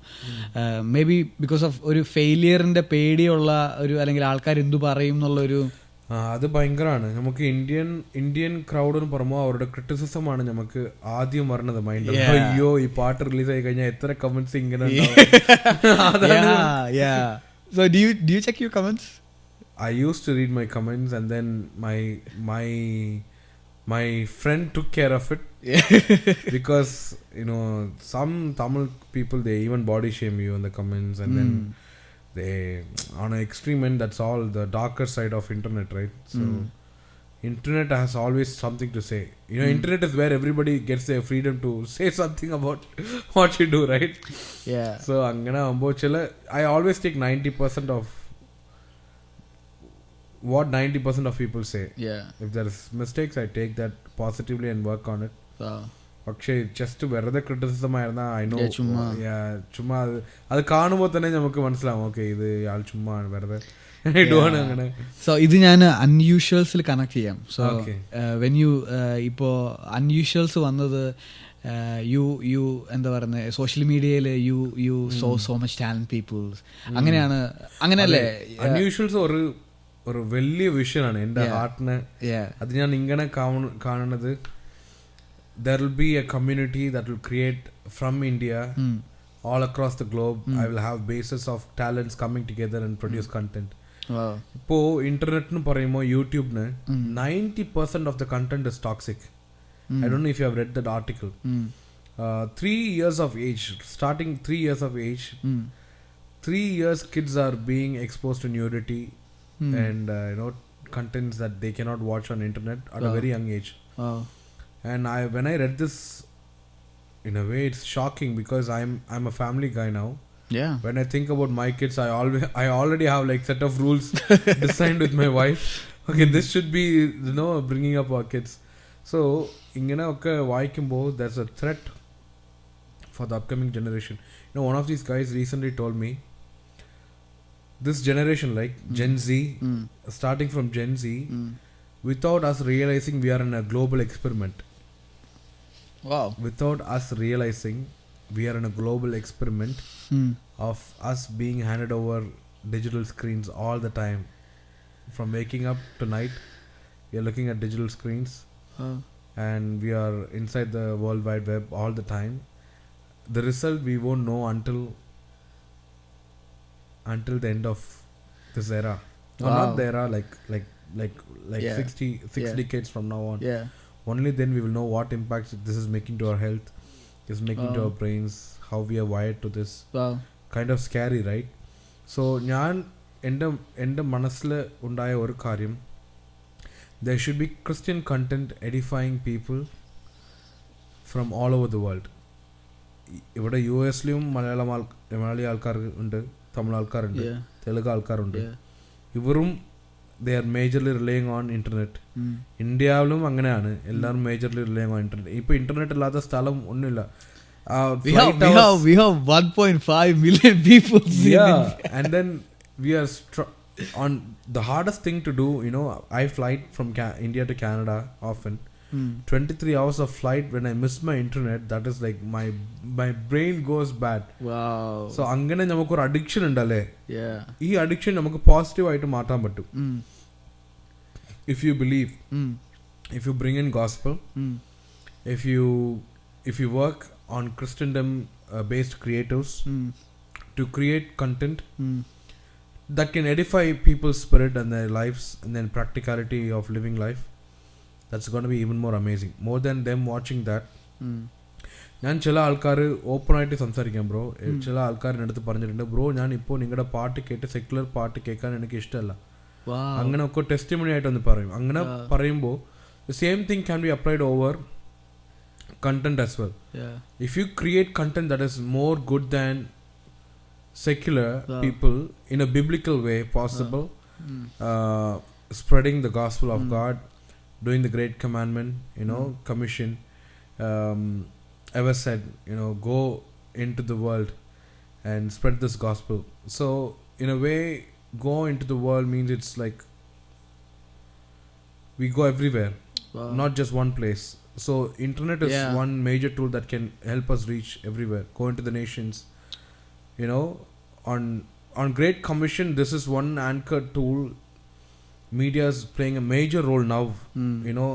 മേ ബി ബിക്കോസ് ഓഫ് ഒരു ഫെയിലിയറിന്റെ പേടിയുള്ള ഒരു, അല്ലെങ്കിൽ ആൾക്കാർ എന്തു പറയും എന്നുള്ളൊരു, അത് ഭയങ്കരമാണ്. നമുക്ക് ഇന്ത്യൻ ക്രൗഡിന് പുറമോ അവരുടെ ക്രിറ്റിസിസം ആണ് നമുക്ക് ആദ്യം വരണത് മൈൻഡിൽ. അയ്യോ ഈ പാട്ട് റിലീസ് ആയി കഴിഞ്ഞാൽ എത്ര കമന്റ്സ് ഇങ്ങനെ. So do you check your comments? I used to read my comments, and then my friend took care of it. Because some Tamil people, they even body shame you in the comments, and then they, on an extreme end, that's all the darker side of internet, right? So internet has always something to say. Internet is where everybody gets their freedom to say something about what you do, right? So angana ambochela, I always take 90% of what 90% of people say. If there is mistakes, I take that positively and work on it. പക്ഷേ just വെറുതെ criticism ആയിരുന്നാ I know ചുമ്മാ അത് കാണുമ്പോൾ തന്നെ നമുക്ക് മനസ്സിലാവും, okay ഇത് ആൾ ചുമ്മാ വെറുതെ ഇടുവാണ് അങ്ങനെ. സോ ഇത് ഞാൻ അൺയൂഷ്വൽസിൽ കണക്ട് ചെയ്യാം. സോ വെൻ യു ഇപ്പോൾ അൺയൂഷ്വൽസ് വന്നത് യു എന്താ പറയുന്നത്, സോഷ്യൽ മീഡിയയിൽ you so much talent peoples, അങ്ങനെയല്ലേ അൺയൂഷ്വൽസ് ഒരു വലിയ വിഷനാണ് എൻ്റെ ഹാർട്ടിന്. അത് ഞാൻ ഇങ്ങനെ കാണുന്നത്, there will be a community that will create from India all across the globe. I will have bases of talents coming together and produce content. ഇപ്പോൾ ഇന്റർനെറ്റിന് പറയുമ്പോൾ യൂട്യൂബിന് 90% of the content is toxic. I don't know if you have read that article. 3 years of age, starting 3 years of age, 3 years kids are being exposed to nudity and contents that they cannot watch on internet at a very young age. And when I read this, in a way it's shocking, because I'm a family guy now. When I think about my kids, I already have like set of rules designed with my wife. Okay, this should be bringing up our kids. So ingana okke vaikumbo, there's a threat for the upcoming generation. One of these guys recently told me, this generation, like Gen Z, starting from Gen Z, without us realizing, we are in a global experiment. Wow. Without us realizing, we are in a global experiment of us being handed over digital screens all the time. From waking up to night, we are looking at digital screens. And we are inside the World Wide Web all the time. The result we won't know until the end of this era. Wow. Or not the era, like 60 decades from now on. Only then we will know what impacts this is making to our health, is making to our brains, how we are wired to this. Kind of scary, right? So ഞാൻ എൻ്റെ മനസ്സിൽ ഉണ്ടായ ഒരു കാര്യം, there should be Christian content edifying people from all over the world. ഇവിടെ US-ലും മലയാളി ആൾക്കാർ ഉണ്ട്, തമിഴ് ആൾക്കാരുണ്ട്, തെലുങ്ക് ആൾക്കാരുണ്ട്. ഇവരും they are majorly relying on internet. ഇന്ത്യയിലും അങ്ങനെയാണ്, എല്ലാവരും majorly relying on internet. ഇപ്പോൾ ഇന്റർനെറ്റ് ഇല്ലാത്ത സ്ഥലം ഒന്നുമില്ല. We have 1.5 million people. And then we are on the hardest thing to do, you know, I fly from India to Canada often. 23 hours of flight. When I miss my internet, that is like my brain goes bad. Wow. So angane namakku or addiction undalle. Yeah. Ee addiction namakku positive aayittu maattan pattum. If you believe, if you bring in gospel, if you work on Christendom based creatives to create content that can edify people's spirit and their lives and then practicality of living life, that's going to be even more amazing, more than them watching that. ഞാൻ ചില ആൾക്കാർ open ആയിട്ട് സംസാരിക്കാം bro. ചില ആൾക്കാരുടെ അടുത്ത് പറഞ്ഞിട്ടുണ്ട്, bro ഞാൻ ഇപ്പോൾ നിങ്ങളുടെ പാട്ട് കേട്ട് സെക്യുലർ പാട്ട് കേൾക്കാൻ എനിക്ക് ഇഷ്ടമല്ല, അങ്ങനെ ഒക്കെ ടെസ്റ്റിമണി ആയിട്ട് ഒന്ന് പറയും. അങ്ങനെ പറയുമ്പോൾ the same thing can be applied over content as well. If you create content that is more good than secular people in a biblical way possible, spreading the gospel of God, doing the great commandment, you know, commission, ever said, you know, go into the world and spread this gospel. So in a way, go into the world means it's like we go everywhere, not just one place. So internet is one major tool that can help us reach everywhere, go into the nations, you know. On great commission, this is one anchor tool. Media is playing a major role now, you know,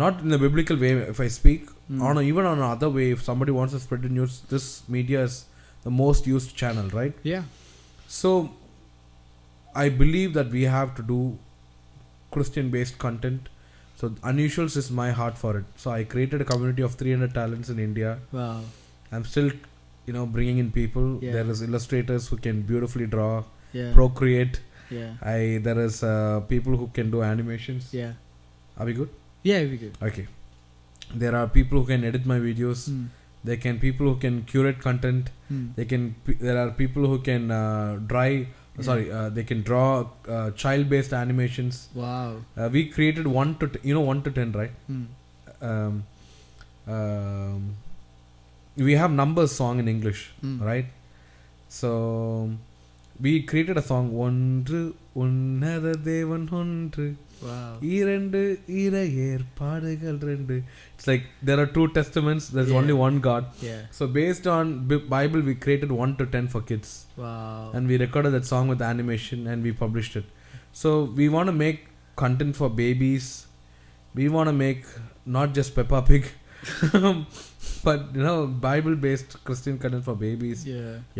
not in the biblical way if I speak, on even on another way. If somebody wants to spread the news, this media is the most used channel, right? Yeah. So I believe that we have to do Christian based content. So Unusuals is my heart for it. So I created a community of 300 talents in India. Wow. I'm still, you know, bringing in people. There is illustrators who can beautifully draw, procreate. There is people who can do animations. Are we good? Yeah, we good. Okay. There are people who can edit my videos. There can people who can curate content. There are people who can they can draw child-based animations. Wow. We created 1 to 10, right? We have numbers song in English, right? So we created a song, ஒன்று உன்னத தேவன் ஒன்று இரண்டு இறையேர் பாடுகள் ரெண்டு. It's like there are 2 testaments, there's only one God. So based on Bible, we created 1 to 10 for kids. And we recorded that song with animation and we published it. So we want to make content for babies. We want to make not just Peppa Pig but, you know, Bible based Christian content for babies,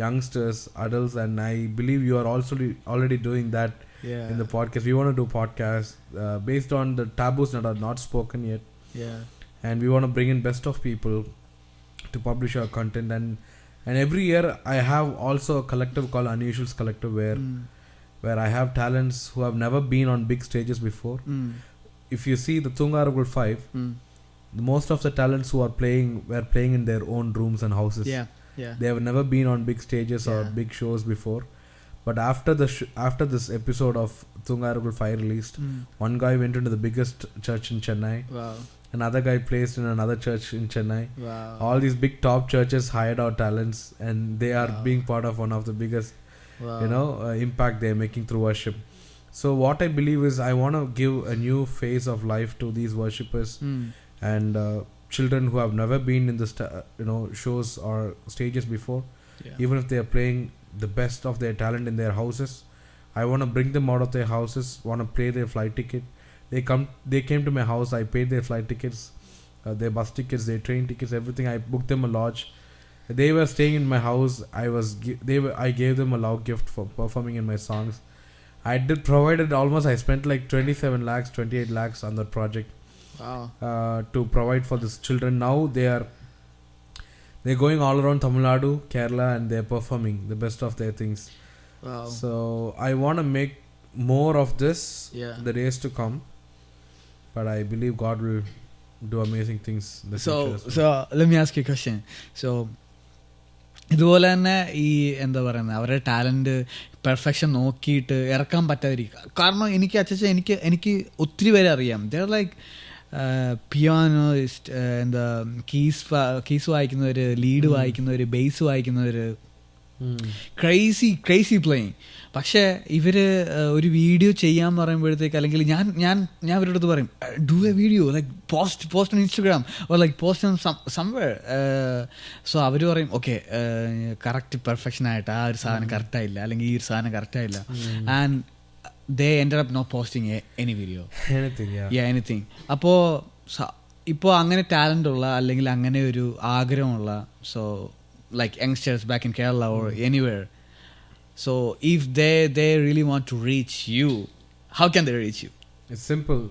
youngsters, adults, and I believe you are also already doing that in the podcast. We want to do podcasts based on the taboos that are not spoken yet, and we want to bring in best of people to publish our content. And every year I have also a collective called Unusuals Collective where I have talents who have never been on big stages before. If you see the Tongarul 5, most of the talents who are playing were playing in their own rooms and houses. They have never been on big stages or big shows before. But after this episode of Tongarul 5 released, one guy went into the biggest church in Chennai. Another guy placed in another church in Chennai. All these big top churches hired our talents, and they are being part of one of the biggest you know, impact they are making through worship. So what I believe is I want to give a new phase of life to these worshippers and children who have never been in the you know, shows or stages before. Even if they are playing the best of their talent in their houses, I want to bring them out of their houses, want to pay their flight ticket. They came to my house, I paid their flight tickets, their bus tickets, their train tickets, everything. I booked them a lodge. They were staying in my house. I gave them a loud gift for performing in my songs. I spent like 27 lakhs, 28 lakhs on that project. To provide for these children. Now they're going all around Tamil Nadu, Kerala, and they're performing the best of their things. So I want to make more of this the days to come, but I believe God will do amazing things in the future. So let me ask you a question. So ഇതുപോലെ തന്നെ ഈ എന്താ പറയുന്നത്, അവരുടെ talent perfection നോക്കിയിട്ട് ഇറക്കാൻ പറ്റാതിരിക്കുക. കാരണം എനിക്ക് ഒത്തിരി പേരെ അറിയാം. ദേ ആർ ലൈക്ക് പിയാനോയിസ്റ്റ്, എന്താ കീസ് വായിക്കുന്നവർ, ലീഡ് വായിക്കുന്നവർ, ബേസ് വായിക്കുന്നവർ, ക്രേസി പ്ലേയിങ്. പക്ഷേ ഇവർ ഒരു വീഡിയോ ചെയ്യാൻ പറയുമ്പോഴത്തേക്ക്, അല്ലെങ്കിൽ ഞാൻ ഇവരുടെ അടുത്ത് പറയും, do a video, like post on Instagram or like post on somewhere. So അവർ പറയും ഓക്കെ കറക്റ്റ് പെർഫെക്ഷൻ ആയിട്ട് ആ ഒരു സാധനം കറക്റ്റായില്ല, അല്ലെങ്കിൽ ഈ ഒരു സാധനം കറക്റ്റായില്ല. And they ended up not posting any video, anything. അപ്പോൾ ഇപ്പോൾ അങ്ങനെ ടാലൻ്റ് ഉള്ള, അല്ലെങ്കിൽ അങ്ങനെ ഒരു ആഗ്രഹമുള്ള, so like youngsters back in Kerala or anywhere, so if they really want to reach you, how can they reach you? It's simple.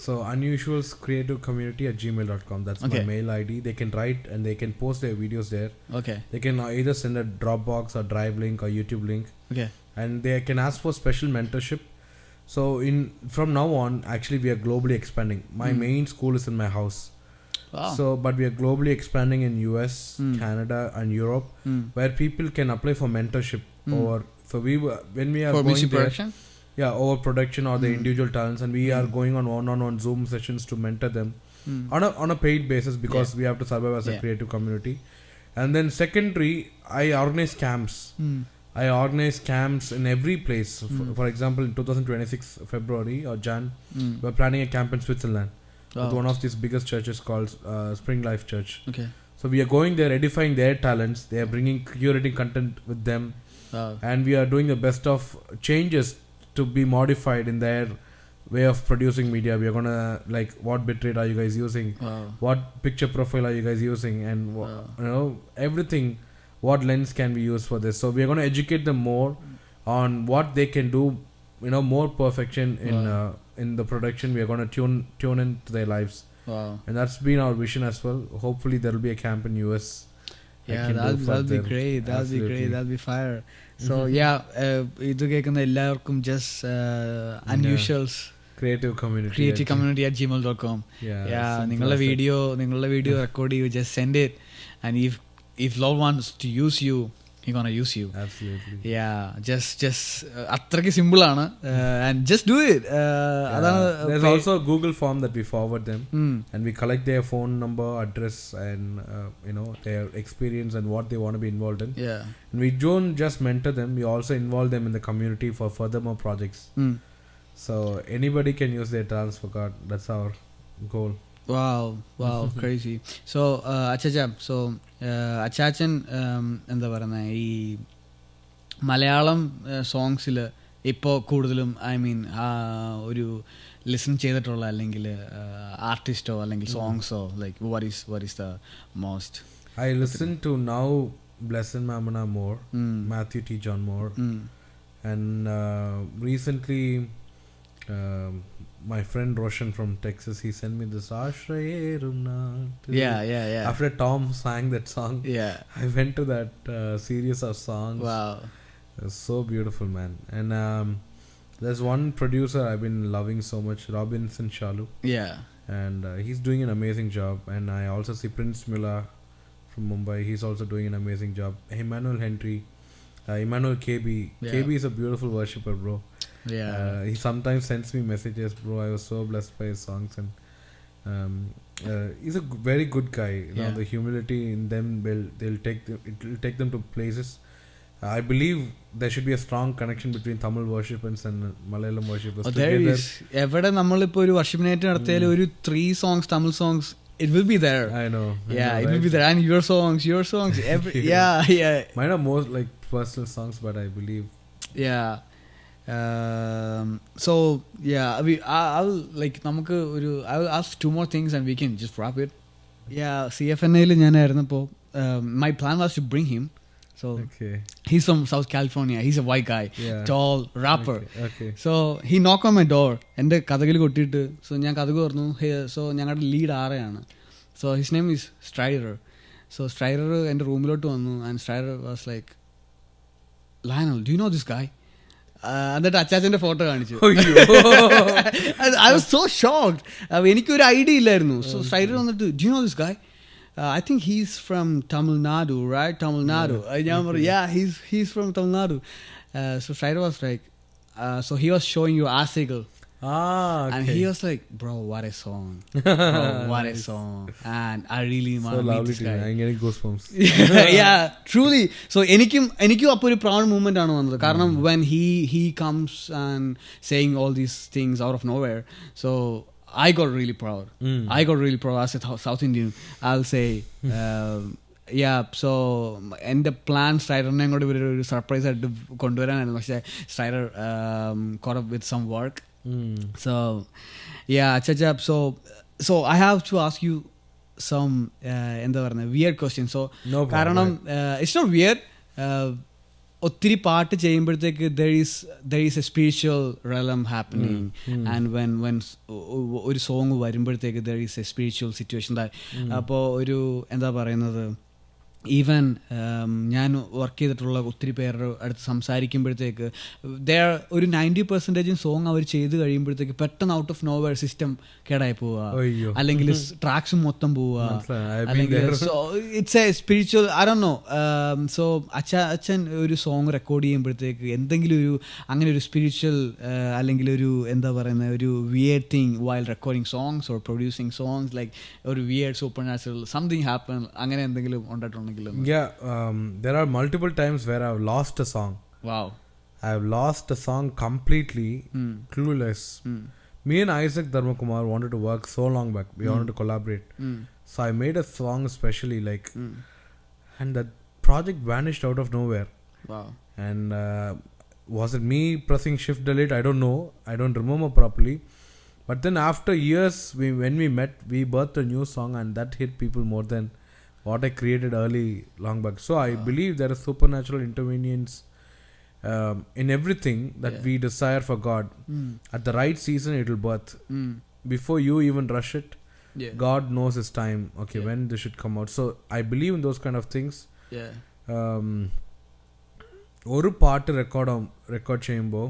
So unusual's creative community at gmail.com. That's my mail ID. They can write and they can post their videos there. They can either send a Dropbox or Drive link or YouTube link. And they can ask for special mentorship. So from now on, actually we are globally expanding. My main school is in my house. Wow. So but we are globally expanding in US, Canada and Europe, where people can apply for mentorship or when we are for going music there, production, over production or the individual talents, and we are going on one-on-one Zoom sessions to mentor them on a paid basis, because we have to survive as a creative community. And then secondary, I organize camps. I organize camps in every place. For example, in 2026 February or Jan, we're planning a camp in Switzerland with one of these biggest churches called Spring Life Church. So we are going there, edifying their talents. They are curating content with them, and we are doing the best of changes to be modified in their way of producing media. We are gonna, like, what bitrate are you guys using? What picture profile are you guys using? And everything. What lens can we use for this? So we are going to educate them more on what they can do, more perfection in the production. We are going to tune into their lives. And that's been our vision as well. Hopefully there will be a camp in US. That'll be great. That'll be fire. So idu kekkuna ellarkum just unusuals creative community at gmail.com. നിങ്ങളുടെ video record you just send it, and if Lord wants to use you, He's gonna use you. Absolutely. Just അത്രയ്ക്ക് simple ആണ്, and just do it. There's also a Google form that we forward them, and we collect their phone number, address, and their experience and what they want to be involved in. And we don't just mentor them; we also involve them in the community for furthermore projects. So anybody can use their talents for God. That's our goal. Wow, crazy. So അച്ചാച്ചൻ എന്താ പറയുന്നത്, ഈ മലയാളം സോങ്സിൽ ഇപ്പോൾ കൂടുതലും ഒരു listen ചെയ്തിട്ടുള്ള, അല്ലെങ്കിൽ ആർട്ടിസ്റ്റോ അല്ലെങ്കിൽ സോങ്സോ, like what is the most? I listen to now Blessed Mamana more, Matthew T. John more, and recently my friend Roshan from Texas, he sent me this Ashrayerum Naat. After Tom sang that song, I went to that series of songs. Wow, it was so beautiful, man. And there's one producer I've been loving so much, Robinson Shalu. And he's doing an amazing job. And I also see Prince Mula from Mumbai. He's also doing an amazing job. Emmanuel Henry, Emmanuel KB. KB is a beautiful worshipper, bro. He sometimes sends me messages, bro. I was so blessed by his songs, and he's a very good guy. The humility in them it'll take them to places. I believe there should be a strong connection between Tamil worshippers and Malayalam worshippers together. എവിടെ നമ്മളിപ്പോൾ ഒരു worship night നടത്തിയാൽ ഒരു 3 songs Tamil songs, it will be there. I know. It will be there. And your songs mine are more like personal songs, but I believe I'll like നമുക്ക് ഒരു I will ask 2 more things and we can just wrap it. CFNA-ൽ ഞാനായിരുന്നപ്പോൾ my plan was to bring him. So he's from South California. He's a white guy, tall rapper. So he knocked on my door. എൻ്റെ കഥകിൽ കൊട്ടിയിട്ട്, so ഞാൻ കഥക് പറഞ്ഞു. So ഞങ്ങളുടെ lead ആരെയാണ്. So his name is Strider. So Strider എൻ്റെ റൂമിലോട്ട് വന്നു, and Strider was like, Lionel, do you know this guy? എന്നിട്ട് അച്ചാച്ചൻ്റെ photo കാണിച്ചു. I was so shocked. എനിക്കൊരു ഐഡിയ ഇല്ലായിരുന്നു. So Strider വന്നിട്ട്, do you know this guy? I think he's from Tamil Nadu, right? Tamil Nadu. He's from Tamil Nadu. So Strider was like, so he was showing you article. Okay. And he was like, bro, what a song. Bro, what a song. And I really want So to meet lovely this to guy. I'm getting goosebumps. Yeah, truly. So എനിക്കും അപ്പോൾ ഒരു proud moment ആണ് വന്നത്. കാരണം when he comes and saying all these things out of nowhere. So I got really proud. I got really proud as a South Indian. I'll say, yeah, so എൻ്റെ plan സ്ട്രൈഡറിനെ കൂടെ ഒരു surprise ആയിട്ട് കൊണ്ടുവരാനായിരുന്നു. പക്ഷേ strider caught up with some work. So yeah, Chacha, so I have to ask you some എന്താ പറയുന്നത് weird questions. So കാരണം it's not weird. ഒത്തിരി പാട്ട് ചെയ്യുമ്പോഴത്തേക്ക് there is a spiritual realm happening. And when ഒരു song വരുമ്പോഴത്തേക്ക് there is a spiritual situation that അപ്പോൾ ഒരു എന്താ പറയുന്നത് ഈവൻ ഞാൻ വർക്ക് ചെയ്തിട്ടുള്ള ഒത്തിരി പേരുടെ അടുത്ത് സംസാരിക്കുമ്പോഴത്തേക്ക് ഒരു 90% സോങ് അവർ ചെയ്ത് കഴിയുമ്പോഴത്തേക്ക് പെട്ടെന്ന് ഔട്ട് ഓഫ് നോവർ സിസ്റ്റം കേടായി പോവുക, അല്ലെങ്കിൽ ട്രാക്സ് മൊത്തം പോവുക, അല്ലെങ്കിൽ it's A spiritual I don't no. So അച്ഛൻ ഒരു സോങ് റെക്കോർഡ് ചെയ്യുമ്പോഴത്തേക്ക് എന്തെങ്കിലും ഒരു അങ്ങനെ ഒരു സ്പിരിച്വൽ അല്ലെങ്കിൽ ഒരു എന്താ പറയുന്ന ഒരു weird thing while recording songs or producing songs like ഒരു weird super natural something happen അങ്ങനെ എന്തെങ്കിലും ഉണ്ടായിട്ടുണ്ടെങ്കിൽ? Yeah, there are multiple times where I've lost a song. Wow. I've lost a song completely, clueless. Me and Isaac Dharmakumar wanted to work so long back. We wanted to collaborate. So I made a song especially and that project vanished out of nowhere. Wow. And was it me pressing shift delete? I don't know. I don't remember properly. But then after years, when we met, we birthed a new song and that hit people more than what I created early long back. So I believe there is supernatural intervenience in everything that we desire for God. At the right season it will birth. Before you even rush it, God knows his time, when this should come out. So I believe in those kind of things. Oru part record cheyumbo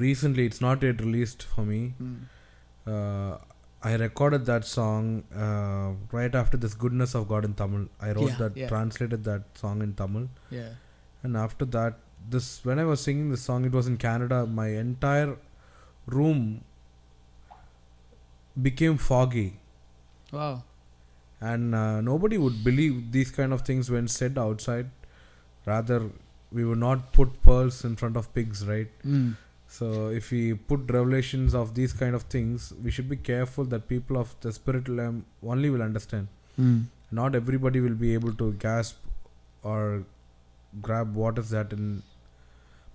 recently, it's not yet released for me. I recorded that song right after this Goodness of God in Tamil. I wrote translated that song in Tamil. And after that, when I was singing this song, it was in Canada. My entire room became foggy. Wow. And nobody would believe these kind of things when said outside. Rather, we would not put pearls in front of pigs, right? So if we put revelations of these kind of things, we should be careful that people of the spiritual realm only will understand. Not everybody will be able to gasp or grab what is that.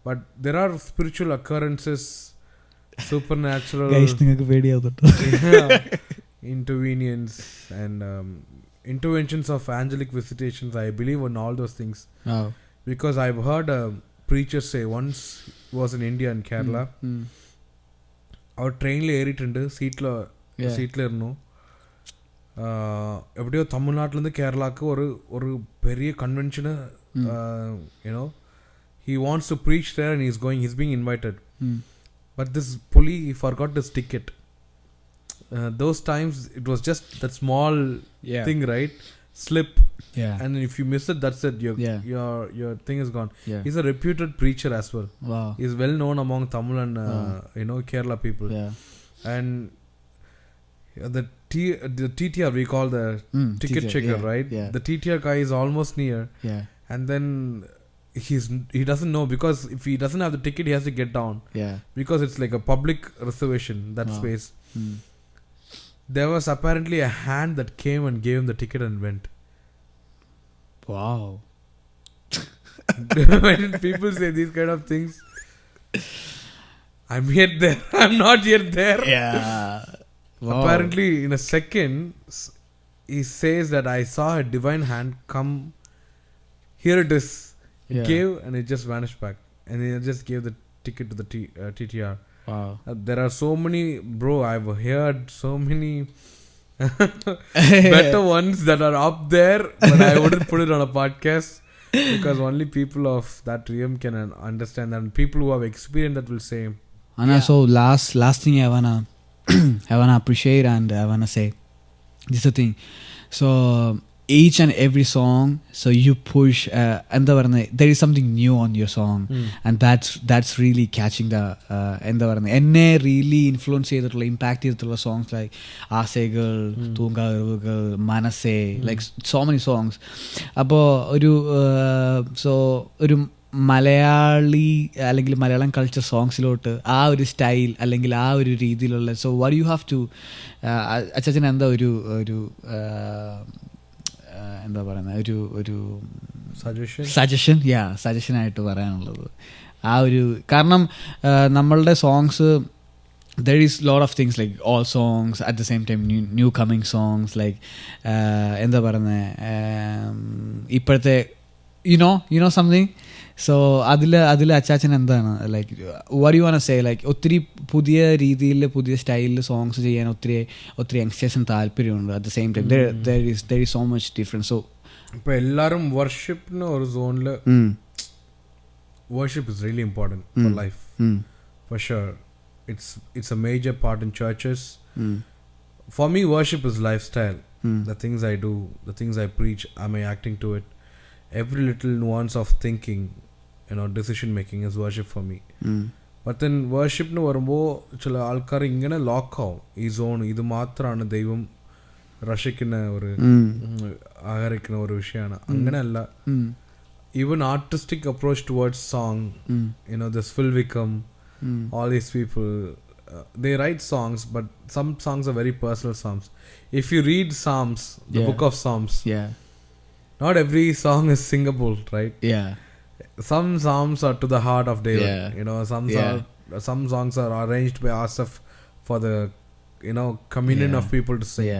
But there are spiritual occurrences, supernatural intervenience and interventions of angelic visitations. I believe in all those things. Because I've heard a preacher say once, was in India and Kerala. Our trainil ഏറിയിട്ടുണ്ട്, സീറ്റിൽ ഇരുന്നു. എവിടെയോ തമിഴ്നാട്ടിൽ നിന്ന് കേരളക്ക് ഒരു പെரிய കൺവെൻഷന്, he wants to preach there and he's being invited. But this pulley, he forgot his ticket. Those times it was just that small thing, right? Slip. And if you miss it, that's it. Your thing is gone. He's a reputed preacher as well. Wow. He's well known among Tamil and Kerala people. And the TTR, we call the ticket checker, right? The TTR guy is almost near. And then he doesn't know, because if he doesn't have the ticket, he has to get down. Because it's like a public reservation, that space. There was apparently a hand that came and gave him the ticket and went. Wow. When people say these kind of things, I'm yet there. I'm not yet there. Wow. Apparently, in a second, he says that I saw a divine hand come. Here it is. It gave and it just vanished back. And he just gave the ticket to the TTR. Wow. There are so many, bro. I've heard so many better ones that are up there, but I wouldn't put it on a podcast because only people of that realm can understand that, and people who have experienced that will say. Anna, so last thing I wanna appreciate and I wanna say, this is the thing. So each and every song, so you push എന്താ പറയുന്നത്, there is something new on your song, and that's really catching the എന്താ പറയുന്നത്, എന്നെ really influence ചെയ്തിട്ടുള്ള, impact ചെയ്തിട്ടുള്ള songs like ആസൈകൾ, തൂങ്കാറുകൾ, മനസ്സേ, like so many songs. അപ്പോൾ ഒരു മലയാളി അല്ലെങ്കിൽ മലയാളം കൾച്ചർ സോങ്സിലോട്ട് ആ ഒരു സ്റ്റൈൽ അല്ലെങ്കിൽ ആ ഒരു രീതിയിലുള്ള, so what you have to, അച്ചാച്ചൻ എന്താ ഒരു എന്താ പറയുന്നത്, ഒരു സജഷനായിട്ട് പറയാനുള്ളത്? ആ ഒരു കാരണം നമ്മളുടെ songs, there is lot of things like all songs at the same time, new coming songs like എന്താ പറയുന്നത്, ഇപ്പോഴത്തെ you know something. സോ അതിൽ അച്ചാച്ചൻ എന്താണ്, like what you want to say, like ഒത്തിരി പുതിയ രീതിയിൽ പുതിയ സ്റ്റൈലിൽ സോങ്സ് ചെയ്യാൻ ഒത്തിരി യങ്സ്റ്റേഴ്സിന് താല്പര്യമുണ്ട്. At the same time there is so much difference. So ഇപ്പോൾ എല്ലാവരും വർഷിപ്പിന് ഒരു സോണിൽ, worship is really important for life, for sure. It's a major part in churches. For me, worship is lifestyle. The things I do, the things I preach, am I acting to it? Every little nuance of thinking, decision making is worship for me. But then worship nu varumbo chila alkar ingane lock aavum, ee zone idu maatrana devam rashikina oru agarikina oru vishayana angane alla. Even artistic approach towards song, this Phil Wickham, all these people, they write songs, but some songs are very personal songs. If you read Psalms, the book of Psalms, not every song is singable, right? Some psalms are to the heart of David. Some songs are arranged by Asaph for the communion of people to sing.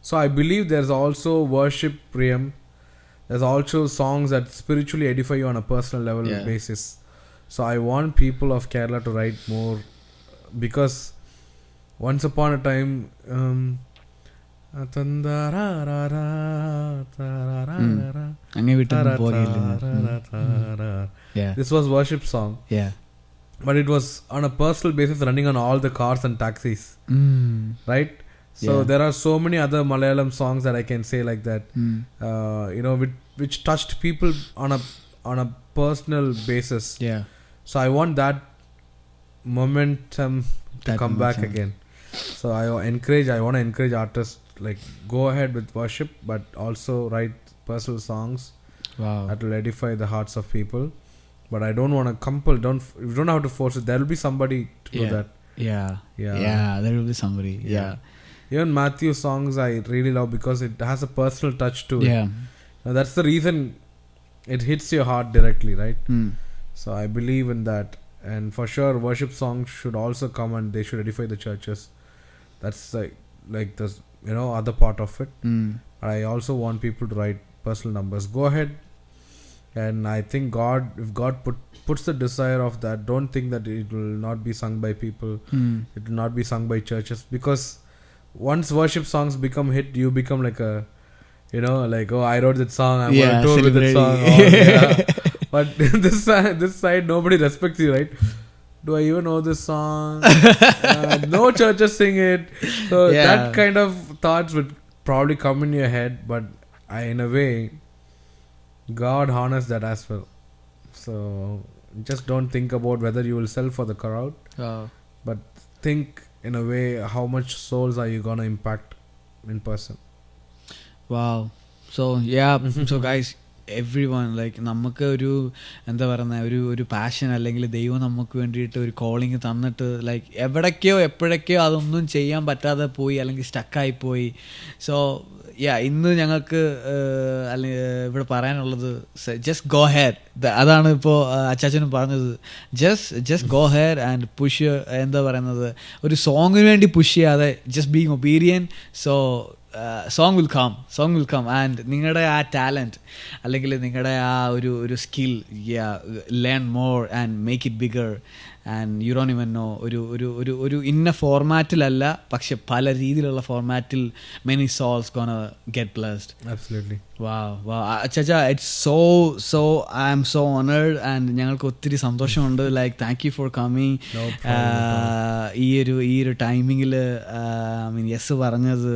So I believe there's also worship priyam. There's also songs that spiritually edify you on a personal level basis. So I want people of Kerala to write more, because once upon a time this was worship song, but it was on a personal basis, running on all the cars and taxis, right? So there are so many other Malayalam songs that I can say like that, which touched people on a personal basis. So I want that momentum to come back again. So I want to encourage artists, like, go ahead with worship, but also write personal songs that will edify the hearts of people. But I don't want to compel. You don't have to force it. There will be somebody to do that. There will be somebody. Even Matthew's songs I really love because it has a personal touch to it. Now, that's the reason it hits your heart directly, right? So I believe in that, and for sure worship songs should also come and they should edify the churches. That's like the other part of it. But I also want people to write personal numbers. Go ahead, and I think if God puts the desire of that, don't think that it will not be sung by people. It will not be sung by churches, because once worship songs become hit, you become like a oh, I wrote that song, I'm going to tour with that song. But this side nobody respects you, right? Do I even know this song? No churches sing it. So that kind of thoughts would probably come in your head, but in a way God honors that as well. So just don't think about whether you will sell for the crowd, but think in a way, how much souls are you gonna impact in person? Wow. So so guys, everyone, like, നമുക്ക് ഒരു എന്താ പറയുന്നത്, ഒരു passion അല്ലെങ്കിൽ ദൈവം നമുക്ക് വേണ്ടിയിട്ട് ഒരു കോളിങ് തന്നിട്ട്, ലൈക്ക് എവിടേക്കോ എപ്പോഴൊക്കെയോ അതൊന്നും ചെയ്യാൻ പറ്റാതെ പോയി, അല്ലെങ്കിൽ സ്റ്റക്കായിപ്പോയി. സോ ഇന്ന് ഞങ്ങൾക്ക് ഇവിടെ പറയാനുള്ളത്, ജസ്റ്റ് ഗോ ഹെയർ. അതാണ് ഇപ്പോൾ അച്ചാച്ചനും പറഞ്ഞത്. Just go hair and push. എന്താ പറയുന്നത്, ഒരു സോങ്ങിന് വേണ്ടി പുഷ് ചെയ്യാതെ just being obedient. So song will come and നിങ്ങളുടെ ആ ടാലൻറ്റ് അല്ലെങ്കിൽ നിങ്ങളുടെ ആ ഒരു skill learn more and make it bigger and you don't even know ഒരു ഇന്ന ഫോർമാറ്റിലല്ല പക്ഷെ പല രീതിയിലുള്ള ഫോർമാറ്റിൽ many souls gonna get blessed. Absolutely. Wow. Chacha, it's so I'm so honored and ഞങ്ങൾക്ക് ഒത്തിരി സന്തോഷമുണ്ട്. Like, thank you for coming. No problem. ഈ ഒരു ടൈമിങ്ങിൽ യെസ് പറഞ്ഞത്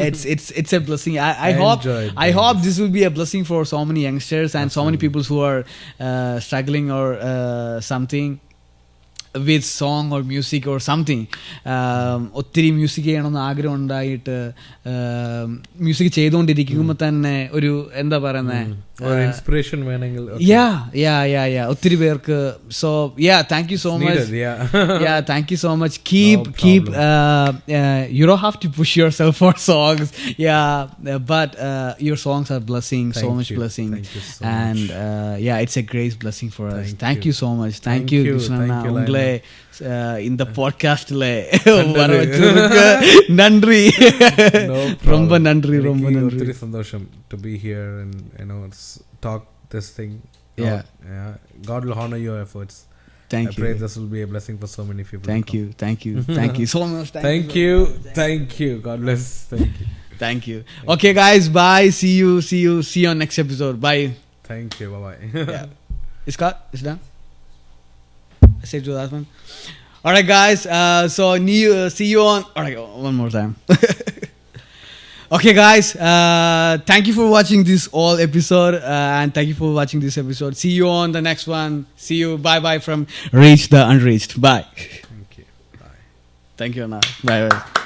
it's a blessing. I hope this will be a blessing for so many youngsters and so many people who are struggling or something with song or music or something. ഒത്തിരി music ചെയ്യണമെന്ന് ആഗ്രഹം ഉണ്ടായിട്ട് music ചെയ്തുകൊണ്ടിരിക്കുമ്പോൾ തന്നെ ഒരു എന്താ പറയുന്നത് inspiration വേണമെങ്കിൽ ഒത്തിരി പേർക്ക്. So thank you so much. Thank you so much. Keep you don't have to push yourself for songs, but your songs are blessing. So much blessing. Thank you so and much. It's a great blessing for us. Thank you so much. Thank you Krishna. இந்த பாட்காஸ்ட்ல வர வச்சதுக்கு நன்றி. ரொம்ப நன்றி. ஒத்திரி சந்தோஷம் to be here and talk this thing. God will honor your efforts. Thank you. I pray this will be a blessing for so many people. Thank you so much. Thank you. God bless. Thank you. Okay guys, bye. See you on next episode. Bye. Thank you. Bye. It's done. I said to that one. Alright guys, so see you on. Alright, one more time. Okay guys, thank you for watching this whole episode, and thank you for watching this episode. See you on the next one. See you. Bye from Reach the Unreached. Bye. Thank you. Bye. Thank you Anna. Bye.